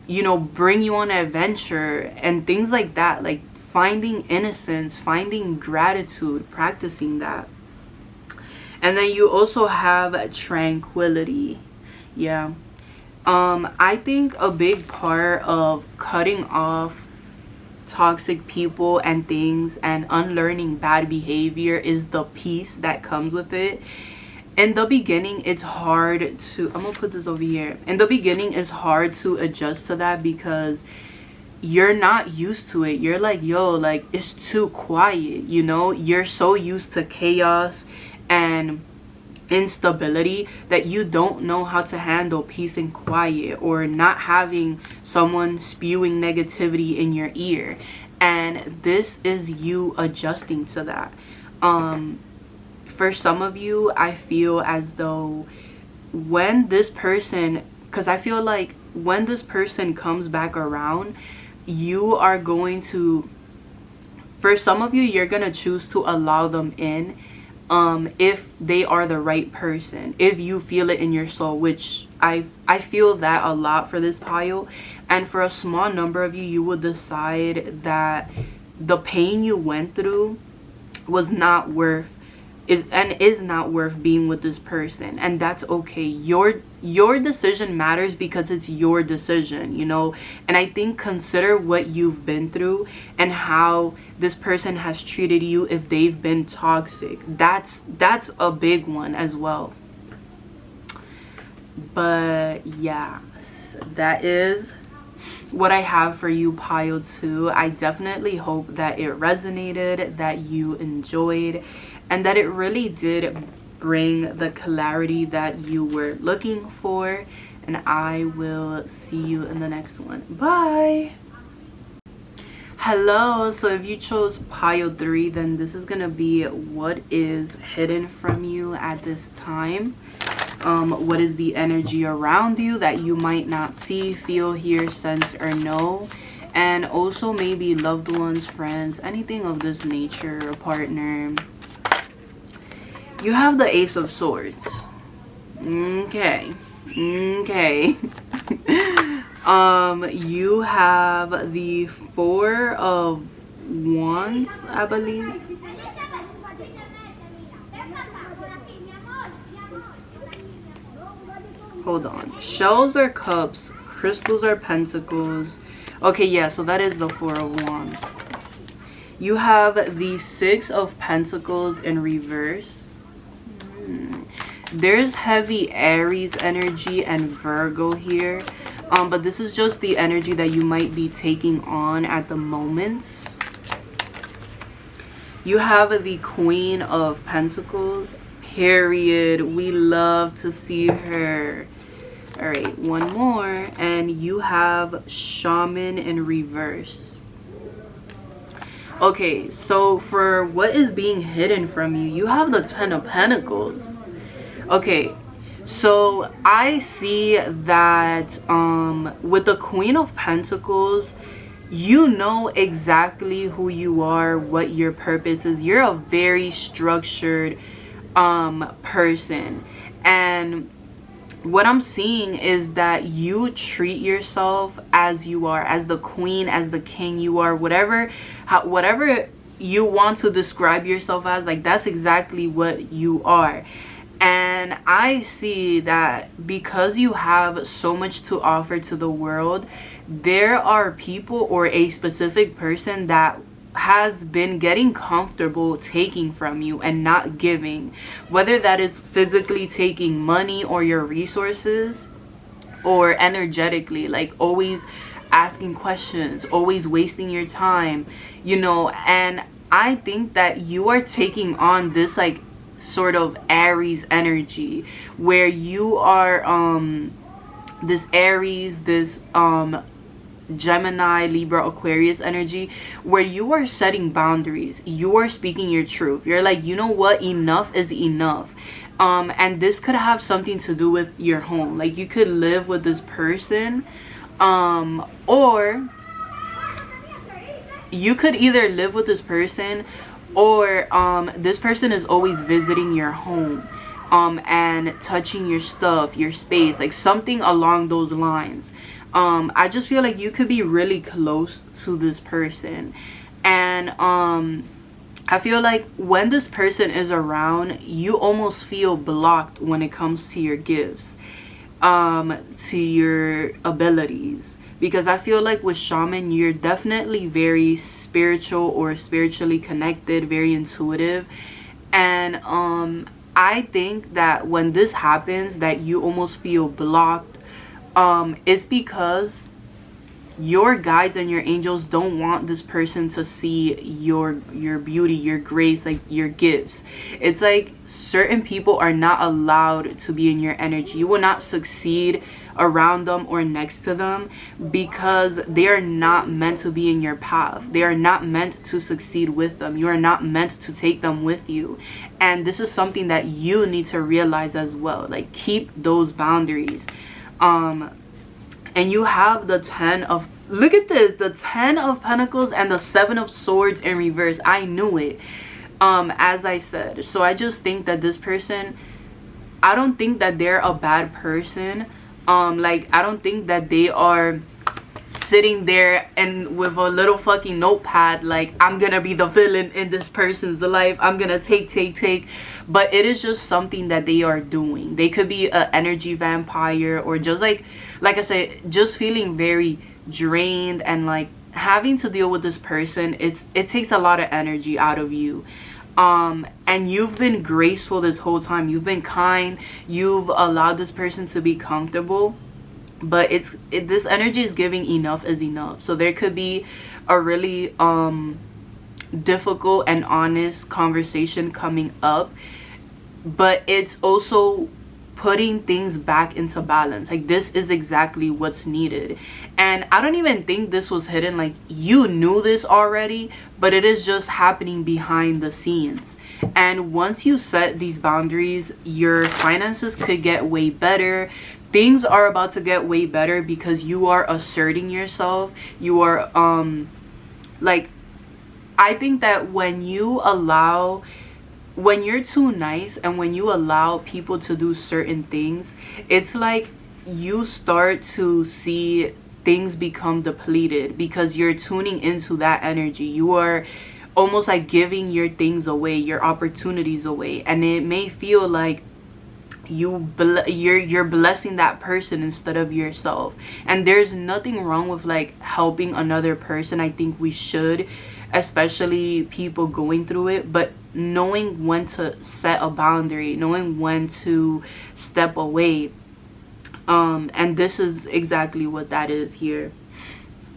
you know, bring you on an adventure and things like that. Like finding innocence, finding gratitude, practicing that. And then you also have tranquility. Yeah. I think a big part of cutting off toxic people and things and unlearning bad behavior is the peace that comes with it. In the beginning, it's hard to, I'm gonna put this over here. In the beginning, it's hard to adjust to that because you're not used to it. You're like, yo, like it's too quiet, you know? You're so used to chaos and instability that you don't know how to handle peace and quiet, or not having someone spewing negativity in your ear. And this is you adjusting to that. For some of you, I feel as though when this person, because I feel like when this person comes back around, you are going to, for some of you, you're gonna choose to allow them in, if they are the right person, if you feel it in your soul, which I feel that a lot for this pile. And for a small number of you, you will decide that the pain you went through was not worth, is not worth being with this person, and that's okay. Your decision matters because it's your decision, you know. And I think consider what you've been through and how this person has treated you if they've been toxic. That's a big one as well. But yeah, that is what I have for you, pile 2. I definitely hope that it resonated, that you enjoyed, and that it really did bring the clarity that you were looking for. And I will see you in the next one. Bye. Hello. So if you chose pile 3, then this is gonna be what is hidden from you at this time. What is the energy around you that you might not see, feel, hear, sense, or know? And also maybe loved ones, friends, anything of this nature, a partner. You have the Ace of Swords. Okay. You have the 4 of Wands, I believe. Hold on. Shells are cups, crystals are pentacles. Okay, yeah, so that is the 4 of Wands. You have the 6 of Pentacles in reverse. There's heavy Aries energy and Virgo here, but this is just the energy that you might be taking on at the moment. You have the Queen of Pentacles, period. We love to see her. All right, one more, and you have Shaman in reverse. Okay, so for what is being hidden from you, you have the 10 of Pentacles. Okay, so I see that with the Queen of Pentacles, you know exactly who you are, what your purpose is. You're a very structured person, and what I'm seeing is that you treat yourself as you are, as the queen, as the king. You are whatever you want to describe yourself as, like that's exactly what you are. And I see that because you have so much to offer to the world, there are people or a specific person that has been getting comfortable taking from you and not giving, whether that is physically taking money or your resources, or energetically, like always asking questions, always wasting your time, you know. And I think that you are taking on this like sort of Aries energy, where you are this Aries, this Gemini, Libra, Aquarius energy, where you are setting boundaries, you are speaking your truth. You're like, you know what, enough is enough. And this could have something to do with your home. Like you could live with this person, or you could either live with this person, or this person is always visiting your home, and touching your stuff, your space, like something along those lines. I just feel like you could be really close to this person. And I feel like when this person is around, you almost feel blocked when it comes to your gifts, to your abilities. Because I feel like with shaman, you're definitely very spiritual or spiritually connected, very intuitive. And I think that when this happens, that you almost feel blocked, it's because your guides and your angels don't want this person to see your beauty, your grace, like your gifts. It's like certain people are not allowed to be in your energy. You will not succeed around them or next to them, because they are not meant to be in your path. They are not meant to succeed with them. You are not meant to take them with you. And this is something that you need to realize as well. Like, keep those boundaries. And you have the 10 of, look at this, the 10 of Pentacles and the 7 of Swords in reverse. I knew it, as I said. So I just think that this person, I don't think that they're a bad person. Like, I don't think that they are sitting there and with a little fucking notepad like, I'm gonna be the villain in this person's life, I'm gonna take. But it is just something that they are doing. They could be an energy vampire, or just like I said, just feeling very drained, and like having to deal with this person, it takes a lot of energy out of you. And you've been graceful this whole time. You've been kind. You've allowed this person to be comfortable. But this energy is giving enough is enough. So there could be a really difficult and honest conversation coming up. But it's also putting things back into balance. Like, this is exactly what's needed. And I don't even think this was hidden. Like, you knew this already, but it is just happening behind the scenes. And once you set these boundaries, your finances could get way better. Things are about to get way better because you are asserting yourself. You are like, I think that when you're too nice and when you allow people to do certain things, it's like you start to see things become depleted because you're tuning into that energy. You are almost like giving your things away, your opportunities away, and it may feel like you're blessing that person instead of yourself. And there's nothing wrong with like helping another person. I think we should, especially people going through it, but knowing when to set a boundary, knowing when to step away. And this is exactly what that is here.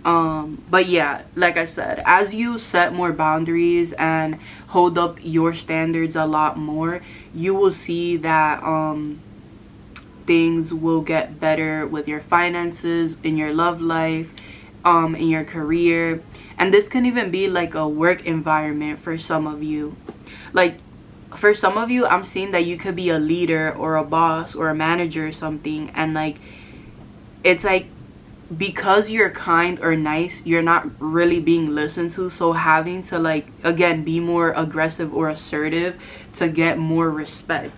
But yeah, like I said, as you set more boundaries and hold up your standards a lot more, you will see that things will get better with your finances, in your love life, in your career. And this can even be like a work environment for some of you. Like, for some of you, I'm seeing that you could be a leader or a boss or a manager or something, and like, it's like, because you're kind or nice, you're not really being listened to. So having to like, again, be more aggressive or assertive to get more respect.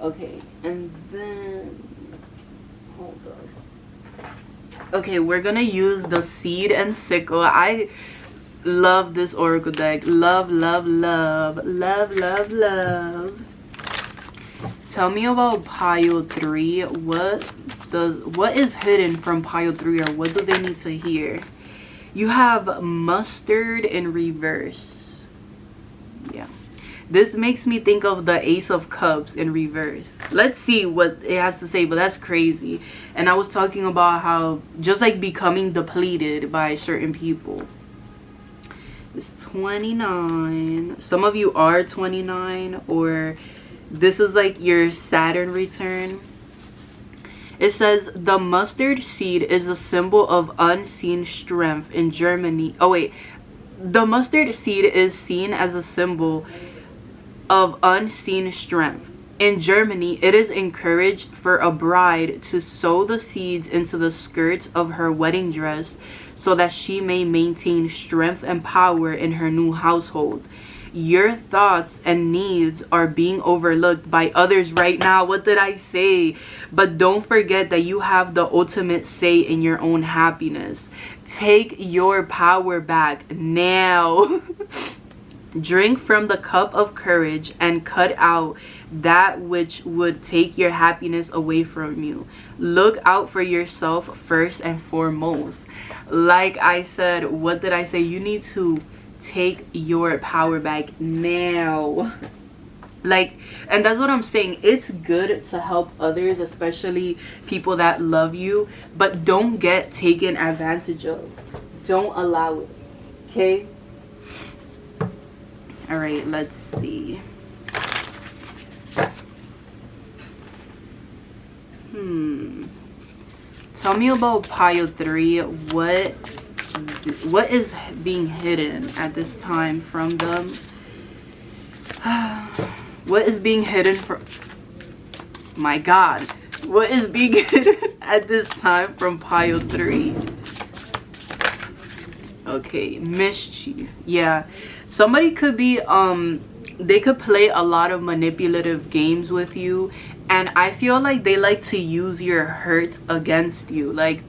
Okay, and then hold on. Okay, we're gonna use the Seed and Sickle. I love this oracle deck. Love. Tell me about pile 3. What is hidden from pile 3, or what do they need to hear? You have Mustard in reverse. Yeah. This makes me think of the Ace of Cups in reverse. Let's see what it has to say, but that's crazy. And I was talking about how just like becoming depleted by certain people. It's 29. Some of you are 29, or this is like your Saturn return. It says the mustard seed is a symbol of unseen strength in Germany. Oh wait, the mustard seed is seen as a symbol of unseen strength. In Germany, it is encouraged for a bride to sow the seeds into the skirts of her wedding dress so that she may maintain strength and power in her new household. Your thoughts and needs are being overlooked by others right now. What did I say? But don't forget that you have the ultimate say in your own happiness. Take your power back now. Drink from the cup of courage and cut out that which would take your happiness away from you. Look out for yourself first and foremost. Like I said, what did I say? You need to take your power back now. Like, and that's what I'm saying. It's good to help others, especially people that love you, but don't get taken advantage of. Don't allow it. Okay? All right, let's see. Tell me about pile 3. What is being hidden at this time from them? What is being hidden from... My God. What is being hidden at this time from pile 3? Okay, mischief. Yeah. Somebody could be, they could play a lot of manipulative games with you. And I feel like they like to use your hurt against you. Like,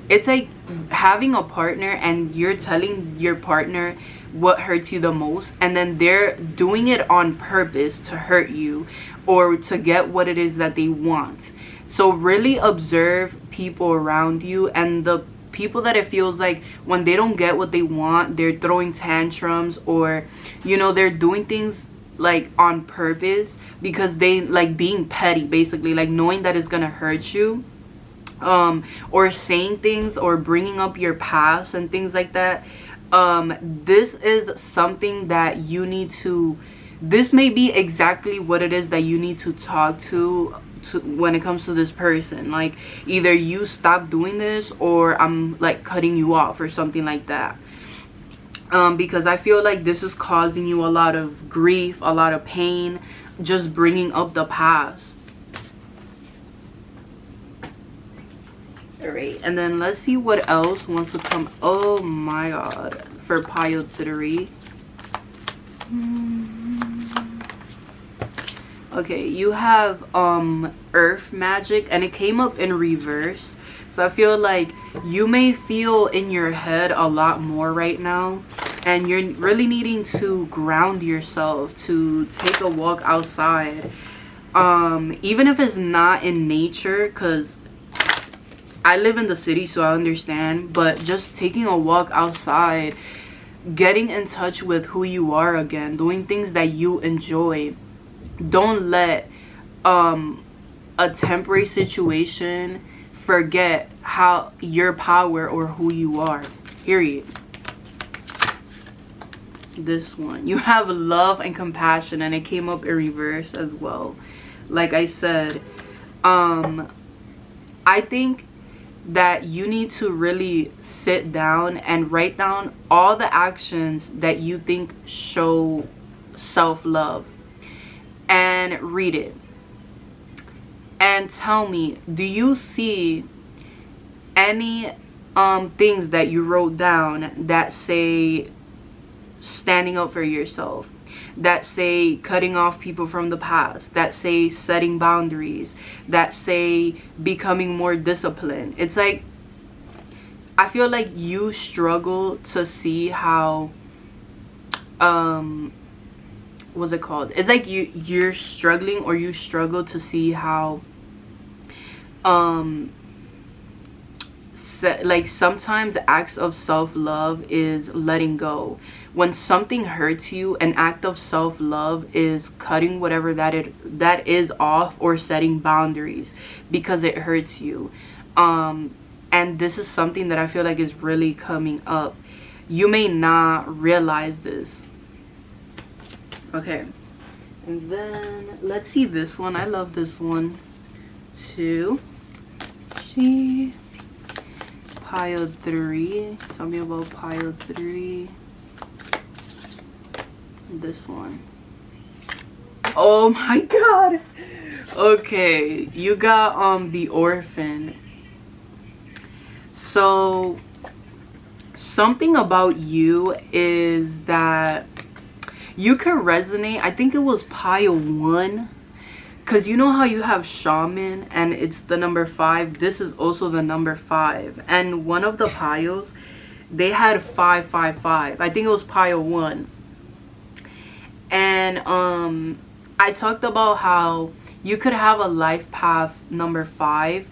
it's like having a partner and you're telling your partner what hurts you the most, and then they're doing it on purpose to hurt you or to get what it is that they want. So really observe people around you, and the people that it feels like when they don't get what they want, they're throwing tantrums, or you know, they're doing things like on purpose because they like being petty, basically, like knowing that it's gonna hurt you, or saying things or bringing up your past and things like that. This is something that you need to, this may be exactly what it is that you need to talk to when it comes to this person. Like, either you stop doing this or I'm like cutting you off or something like that. Because I feel like this is causing you a lot of grief, a lot of pain, just bringing up the past. All right, and then let's see what else wants to come. Oh my God, for pile 3. Okay, you have earth magic, and it came up in reverse. So I feel like you may feel in your head a lot more right now, and you're really needing to ground yourself, to take a walk outside, even if it's not in nature, because I live in the city, so I understand, but just taking a walk outside, getting in touch with who you are again, doing things that you enjoy. Don't let a temporary situation forget how your power or who you are, period. This one, you have love and compassion, and it came up in reverse as well. Like I said, I think that you need to really sit down and write down all the actions that you think show self-love, and read it and tell me, do you see any things that you wrote down that say standing up for yourself, that say cutting off people from the past, that say setting boundaries, that say becoming more disciplined? It's like, I feel like you struggle to see how, what's it called? It's like you're struggling, or you struggle to see how, like sometimes acts of self-love is letting go. When something hurts you, an act of self-love is cutting whatever that is off, or setting boundaries because it hurts you. And this is something that I feel like is really coming up. You may not realize this. Okay, and then let's see this one. I love this one too. Pile 3. Tell me about pile 3. This one. Oh my god. Okay, you got the orphan. So something about you is that you can resonate. I think it was pile 1, because you know how you have shaman and it's the number 5. This is also the number 5, and one of the piles, they had 555. I think it was pile 1. And I talked about how you could have a life path number 5,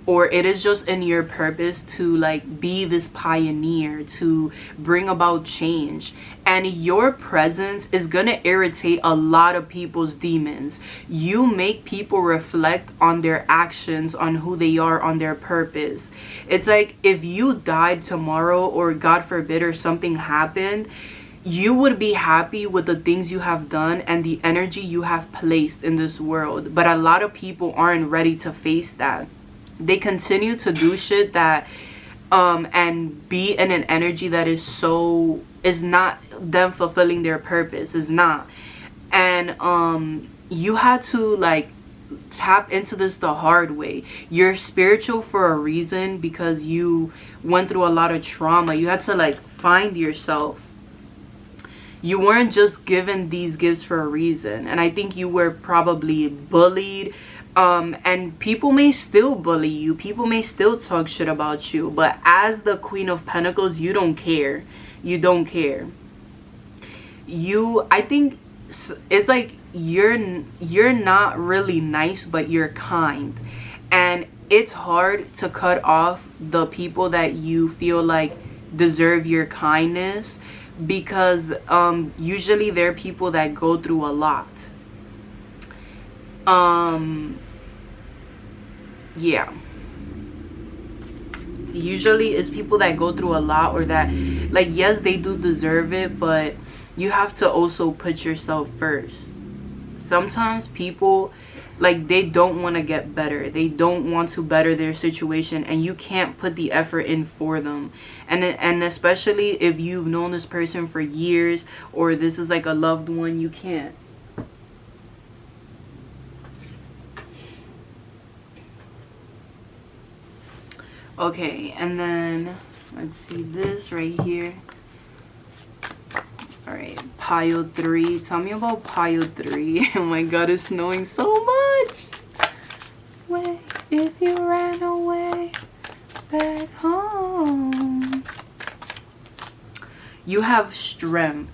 or it is just in your purpose to like be this pioneer, to bring about change, and your presence is gonna irritate a lot of people's demons. You make people reflect on their actions, on who they are, on their purpose. It's like if you died tomorrow, or God forbid, or something happened, you would be happy with the things you have done and the energy you have placed in this world. But a lot of people aren't ready to face that. They continue to do shit that and be in an energy that is not them fulfilling their purpose, is not. And you had to like tap into this the hard way. You're spiritual for a reason, because you went through a lot of trauma. You had to like find yourself. You weren't just given these gifts for a reason. And I think you were probably bullied. And people may still bully you. People may still talk shit about you. But as the Queen of Pentacles, you don't care. You don't care. I think it's like you're not really nice, but you're kind. And it's hard to cut off the people that you feel like deserve your kindness, because usually they're people that go through a lot. Yeah, usually it's people that go through a lot, or that like, yes, they do deserve it, but you have to also put yourself first. Sometimes people, like, they don't want to get better. They don't want to better their situation, and you can't put the effort in for them. And especially if you've known this person for years, or this is like a loved one, you can't. Okay, and then let's see this right here. All right, pile 3. Tell me about pile 3. Oh my god, it's snowing so much. Wait, if you ran away back home. You have strength.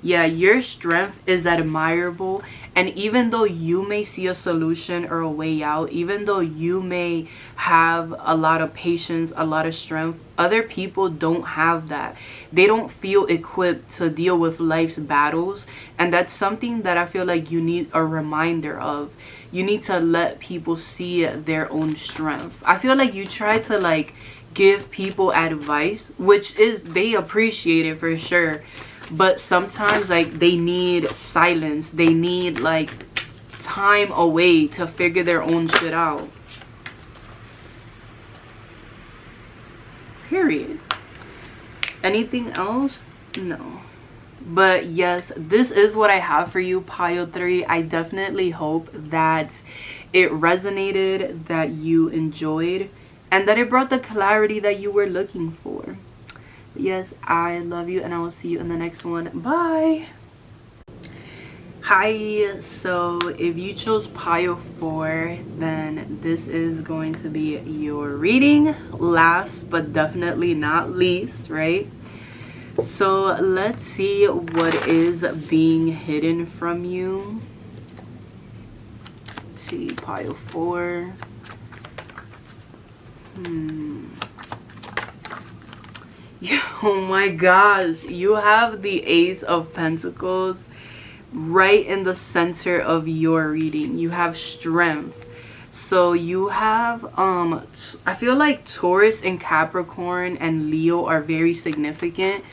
Yeah, your strength is admirable. And even though you may see a solution or a way out, even though you may have a lot of patience, a lot of strength, other people don't have that. They don't feel equipped to deal with life's battles. And that's something that I feel like you need a reminder of. You need to let people see their own strength. I feel like you try to like give people advice, which is, they appreciate it for sure. But sometimes like they need silence. They need like time away to figure their own shit out. Period. Anything else? No. But yes, this is what I have for you, pile 3. I definitely hope that it resonated, that you enjoyed, and that it brought the clarity that you were looking for. Yes, I love you, and I will see you in the next one. Bye. Hi, so if you chose pile 4, then this is going to be your reading. Last but definitely not least, right? So let's see what is being hidden from you. Let's see, pile 4. Oh my gosh, you have the Ace of Pentacles right in the center of your reading. You have strength. So you have I feel like Taurus and Capricorn and Leo are very significant.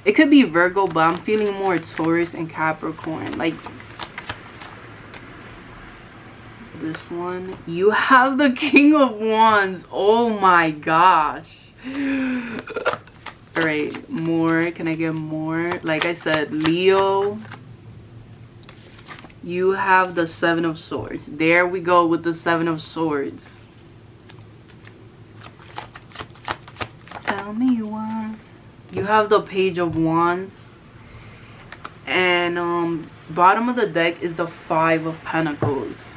It could be Virgo, but I'm feeling more Taurus and Capricorn. Like this one, you have the King of Wands. Oh my gosh. All right, more. Can I get more? Like I said, Leo. you have the Seven of Swords. There we go with the Seven of Swords. Tell me why. You have the Page of Wands. And bottom of the deck is the Five of Pentacles.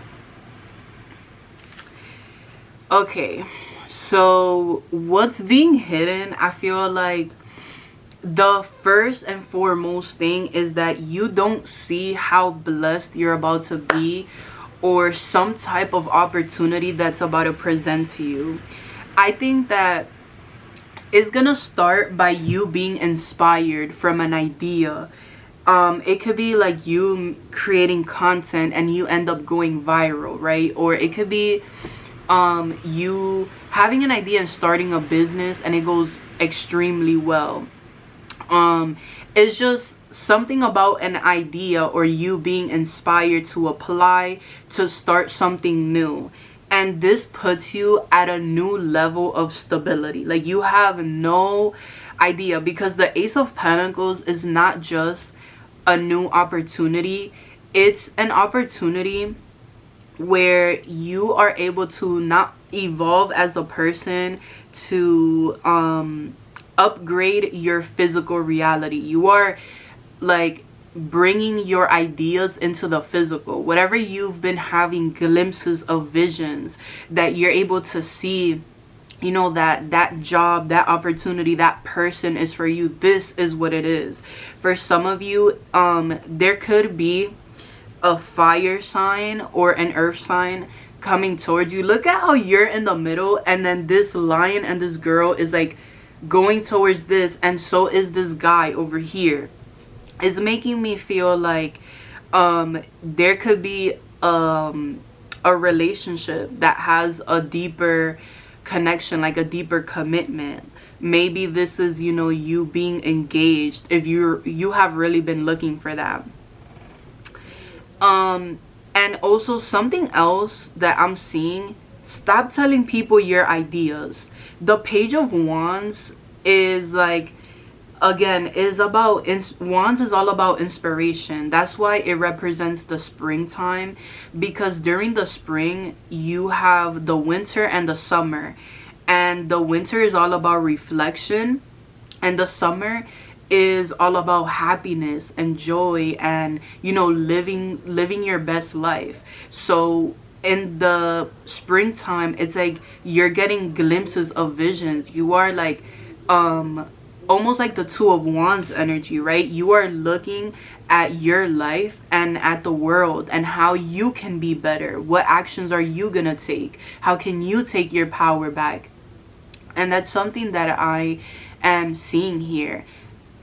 Okay, so what's being hidden, I feel like the first and foremost thing is that you don't see how blessed you're about to be, or some type of opportunity that's about to present to you. I think that it's gonna start by you being inspired from an idea. It could be like you creating content and you end up going viral, right? Or it could be you having an idea and starting a business and it goes extremely well. It's just something about an idea or you being inspired to apply to start something new. And this puts you at a new level of stability. Like, you have no idea, because the Ace of Pentacles is not just a new opportunity. It's an opportunity where you are able to not evolve as a person, to upgrade your physical reality. You are like bringing your ideas into the physical. Whatever you've been having glimpses of visions, that you're able to see, you know, that job, that opportunity, that person is for you. This is what it is. For some of you, there could be a fire sign or an earth sign coming towards you. Look at how you're in the middle, and then this lion and this girl is like going towards this, and so is this guy over here. It's making me feel like there could be a relationship that has a deeper connection, like a deeper commitment. Maybe this is, you know, you being engaged, if you have really been looking for that. And also something else that I'm seeing, stop telling people your ideas. The Page of Wands is like, again, is about Wands is all about inspiration. That's why it represents the springtime, because during the spring you have the winter and the summer, and the winter is all about reflection, and the summer is all about happiness and joy and, you know, living your best life. So in the springtime, it's like you're getting glimpses of visions. You are like almost like the Two of Wands energy, right? You are looking at your life and at the world and how you can be better. What actions are you gonna take? How can you take your power back? And that's something that I am seeing here.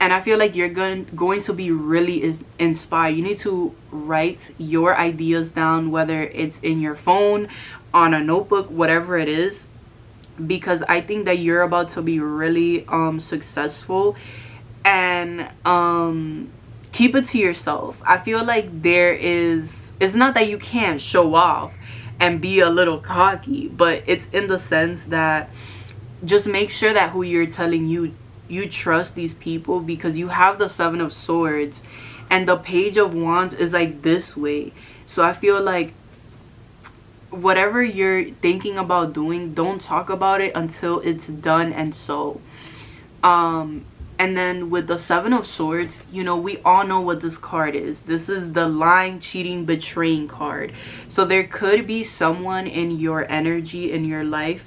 And I feel like you're going to be really inspired. You need to write your ideas down, whether it's in your phone, on a notebook, whatever it is. Because I think that you're about to be really successful. And keep it to yourself. I feel like it's not that you can't show off and be a little cocky, but it's in the sense that just make sure that who you're telling you trust these people, because you have the Seven of Swords and the Page of Wands is like this way. So I feel like whatever you're thinking about doing, don't talk about it until it's done. And so and then with the Seven of Swords, you know, we all know what this card is. This is the lying, cheating, betraying card. So there could be someone in your energy, in your life,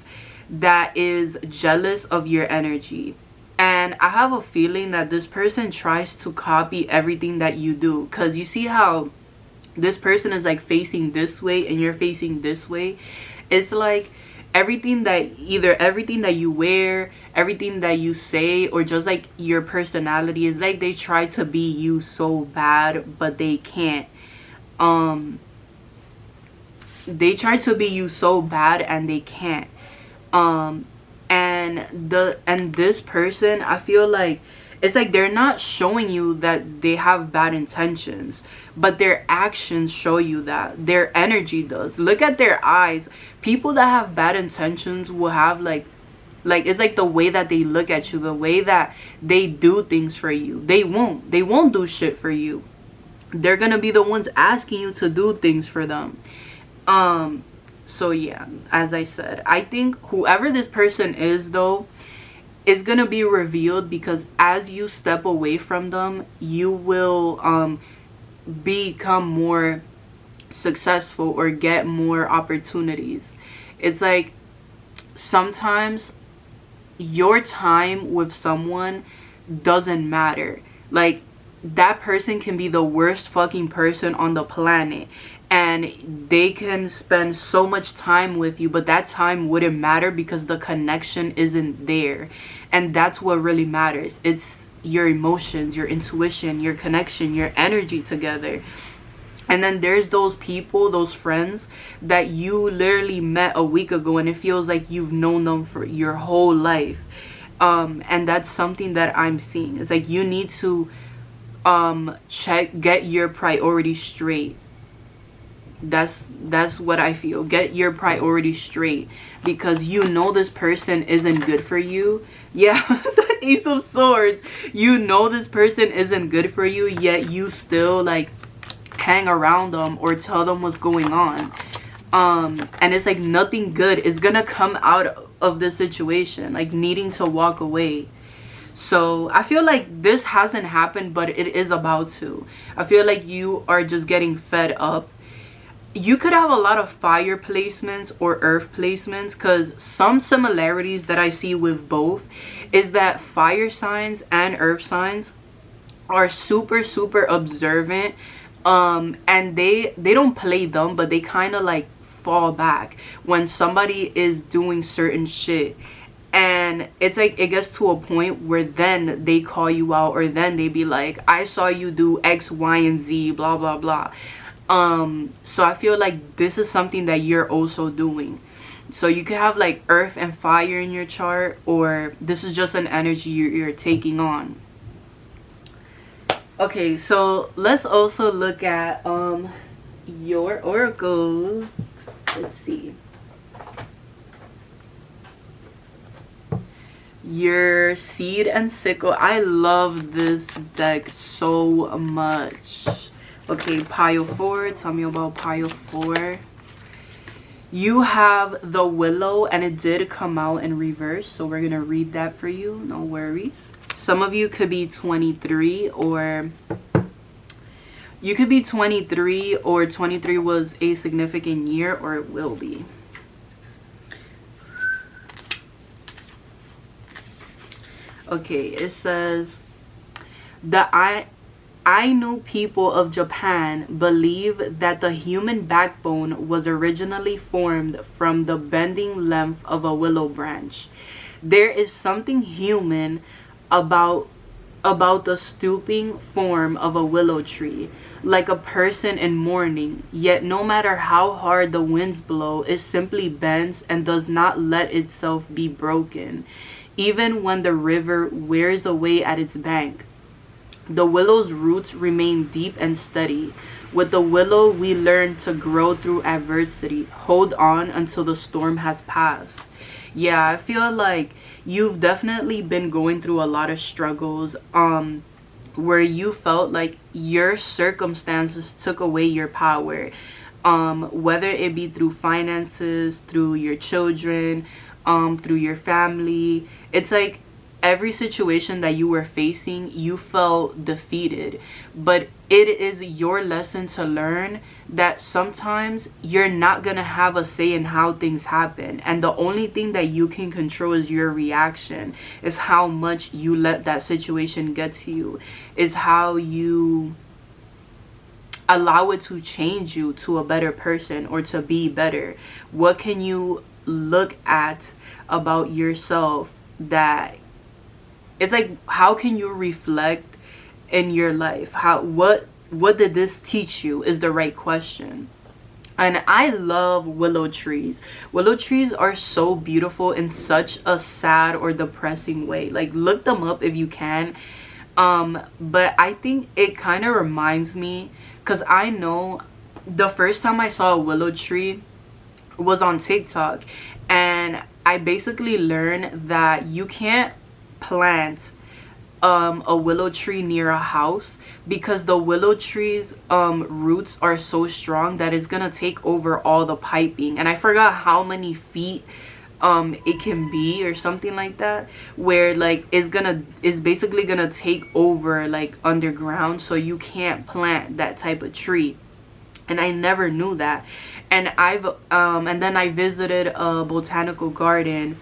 that is jealous of your energy. And I have a feeling that this person tries to copy everything that you do. Because you see how this person is like facing this way and you're facing this way. It's like everything that you wear, everything that you say, or just like your personality, is like they try to be you so bad, but they can't. They try to be you so bad and they can't. And this person, I feel like it's like they're not showing you that they have bad intentions, but their actions show you that. Their energy does. Look at their eyes. People that have bad intentions will have like it's like the way that they look at you, the way that they do things for you. They won't do shit for you. they're gonna be the ones asking you to do things for them. So yeah, as I said, I think whoever this person is though is gonna be revealed, because as you step away from them, you will become more successful or get more opportunities. It's like sometimes your time with someone doesn't matter. Like, that person can be the worst fucking person on the planet, and they can spend so much time with you, but that time wouldn't matter because the connection isn't there. And that's what really matters. It's your emotions, your intuition, your connection, your energy together. And then there's those people, those friends that you literally met a week ago and it feels like you've known them for your whole life. And that's something that I'm seeing. It's like you need to get your priorities straight. That's what I feel. Get your priorities straight, because you know this person isn't good for you. Yeah, the Ace of Swords. You know this person isn't good for you, yet you still like hang around them or tell them what's going on. And it's like nothing good is gonna come out of this situation, like needing to walk away. So I feel like this hasn't happened, but it is about to. I feel like you are just getting fed up. You could have a lot of fire placements or earth placements, because some similarities that I see with both is that fire signs and earth signs are super observant, and they don't play dumb, but they kind of like fall back when somebody is doing certain shit. And it's like it gets to a point where then they call you out, or then they be like, I saw you do X, Y, and Z, blah blah blah. So I feel like this is something that you're also doing. So you could have like earth and fire in your chart, or this is just an energy you're taking on. Okay, so let's also look at your oracles. Let's see. Your seed and sickle. I love this deck so much. Okay, pile 4. Tell me about pile 4. You have the willow, and it did come out in reverse, so we're gonna read that for you. No worries. Some of you could be 23, or you could be 23, or 23 was a significant year, or it will be. Okay, it says, the Ainu people of Japan believe that the human backbone was originally formed from the bending length of a willow branch. There is something human about the stooping form of a willow tree, like a person in mourning, yet no matter how hard the winds blow, it simply bends and does not let itself be broken, even when the river wears away at its bank. The willow's roots remain deep and steady. With the willow, we learn to grow through adversity. Hold on until the storm has passed. Yeah, I feel like you've definitely been going through a lot of struggles, where you felt like your circumstances took away your power, whether it be through finances, through your children, through your family. It's like every situation that you were facing, you felt defeated. But it is your lesson to learn that sometimes you're not going to have a say in how things happen. And the only thing that you can control is your reaction, is how much you let that situation get to you, is how you allow it to change you to a better person or to be better. What can you look at about yourself that it's like, how can you reflect in your life? What did this teach you is the right question. And I love willow trees. Willow trees are so beautiful in such a sad or depressing way. Like, look them up if you can. But I think it kind of reminds me, because I know the first time I saw a willow tree was on TikTok, and I basically learned that you can't plant a willow tree near a house, because the willow tree's roots are so strong that it's gonna take over all the piping. And I forgot how many feet it can be, or something like that, where like it's basically gonna take over like underground, so you can't plant that type of tree. And I never knew that. And and then I visited a botanical garden,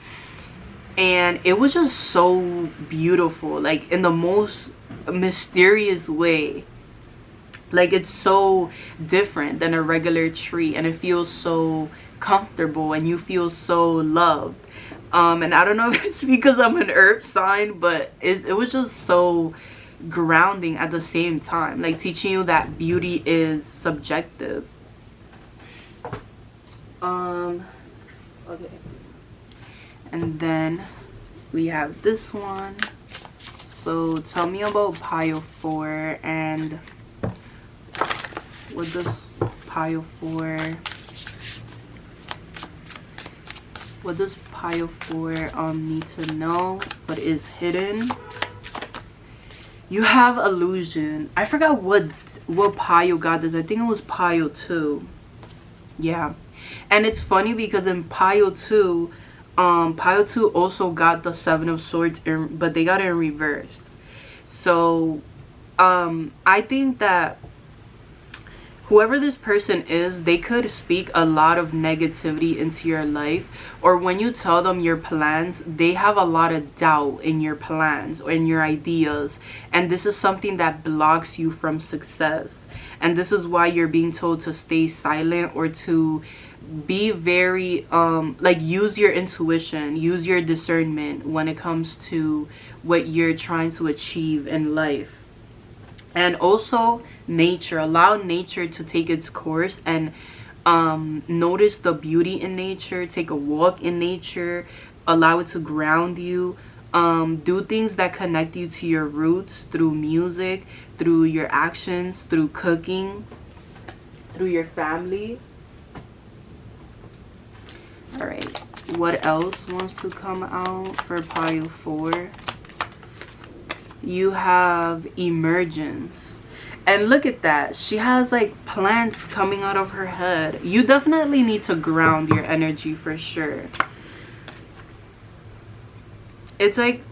and it was just so beautiful, like in the most mysterious way. Like it's so different than a regular tree, and it feels so comfortable, and you feel so loved. And I don't know if it's because I'm an earth sign, but it was just so grounding at the same time, like teaching you that beauty is subjective. Okay, and then we have this one. So tell me about pile 4, and what does pile 4 need to know? What is hidden? You have illusion. I forgot what pile got this. I think it was pile 2. Yeah. And it's funny because in pile 2 also got the 7 of Swords, but they got it in reverse. So I think that whoever this person is, they could speak a lot of negativity into your life, or when you tell them your plans, they have a lot of doubt in your plans or in your ideas, and this is something that blocks you from success. And this is why you're being told to stay silent, or to be very like use your intuition, use your discernment when it comes to what you're trying to achieve in life. And also nature, allow nature to take its course, and notice the beauty in nature. Take a walk in nature, allow it to ground you. Do things that connect you to your roots, through music, through your actions, through cooking, through your family. All right, what else wants to come out for pile 4? You have emergence, and look at that, she has like plants coming out of her head. You definitely need to ground your energy for sure. It's like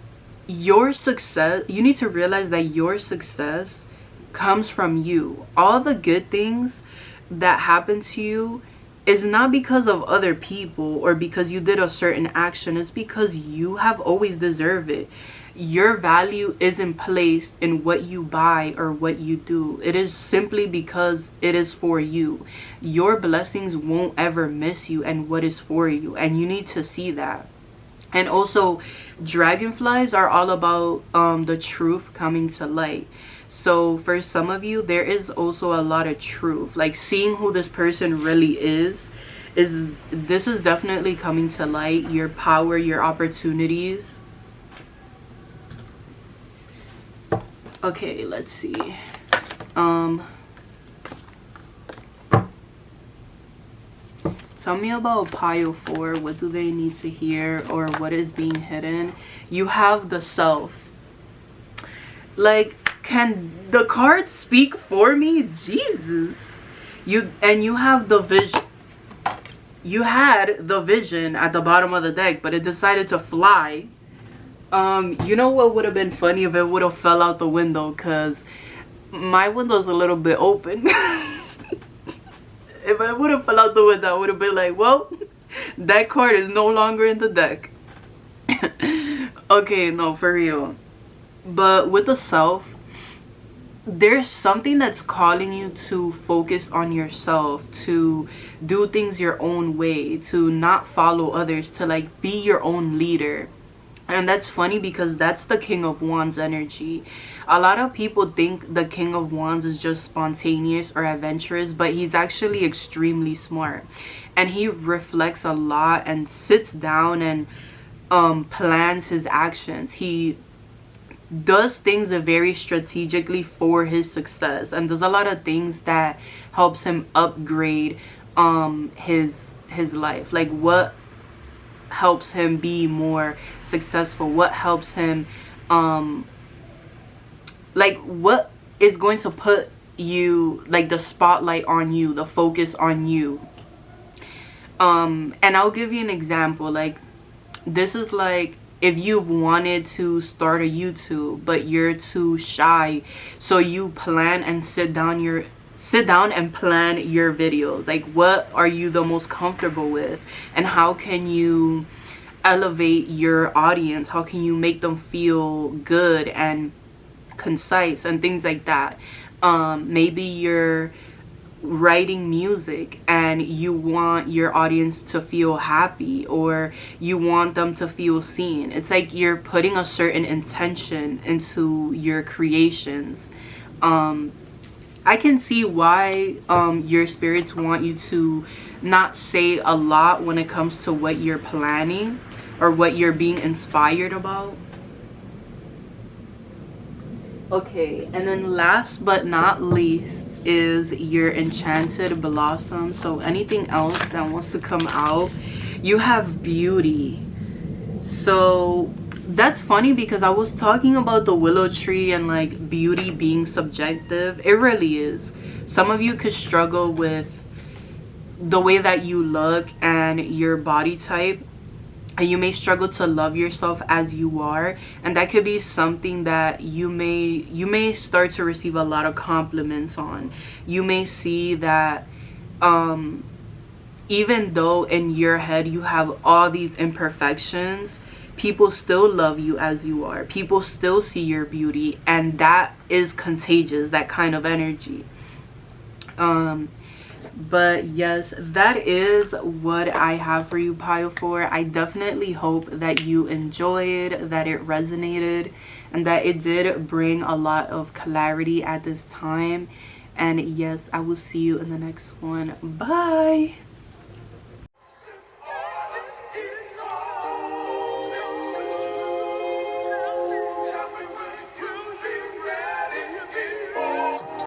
your success, you need to realize that your success comes from you. All the good things that happen to you is not because of other people or because you did a certain action. It's because you have always deserved it. Your value isn't placed in what you buy or what you do. It is simply because it is for you. Your blessings won't ever miss you and what is for you, and you need to see that. And also, dragonflies are all about the truth coming to light. So for some of you, there is also a lot of truth, like seeing who this person really is this is definitely coming to light. Your power, your opportunities. Okay, let's see. Tell me about pile 4. What do they need to hear, or what is being hidden? You have the self. Like, can the cards speak for me? Jesus. You have the vision. You had the vision at the bottom of the deck, but it decided to fly. You know what would have been funny if it would have fell out the window, because my window's a little bit open. If I would have fell out the window, I would have been like, well, that card is no longer in the deck. Okay, no, for real. But with the self, there's something that's calling you to focus on yourself, to do things your own way, to not follow others, to like be your own leader. And that's funny because that's the King of Wands energy. A lot of people think the King of Wands is just spontaneous or adventurous, but he's actually extremely smart. And he reflects a lot and sits down and plans his actions. He does things very strategically for his success, and does a lot of things that helps him upgrade his life. Like what helps him be more successful, what helps him like what is going to put you, like the spotlight on you, the focus on you. And I'll give you an example. Like, this is like if you've wanted to start a YouTube but you're too shy, so you plan and sit down and plan your videos. Like, what are you the most comfortable with, and how can you elevate your audience? How can you make them feel good and concise and things like that? Maybe you're writing music and you want your audience to feel happy, or you want them to feel seen. It's like you're putting a certain intention into your creations. I can see why your spirits want you to not say a lot when it comes to what you're planning or what you're being inspired about. Okay, and then last but not least is your enchanted blossom. So anything else that wants to come out, you have beauty. So that's funny because I was talking about the willow tree and like beauty being subjective. It really is. Some of you could struggle with the way that you look and your body type, and you may struggle to love yourself as you are, and that could be something that you may start to receive a lot of compliments on. You may see that even though in your head you have all these imperfections, people still love you as you are. People still see your beauty, and that is contagious, that kind of energy. But yes, that is what I have for you, Pile 4. I definitely hope that you enjoyed, that it resonated, and that it did bring a lot of clarity at this time. And yes, I will see you in the next one. Bye.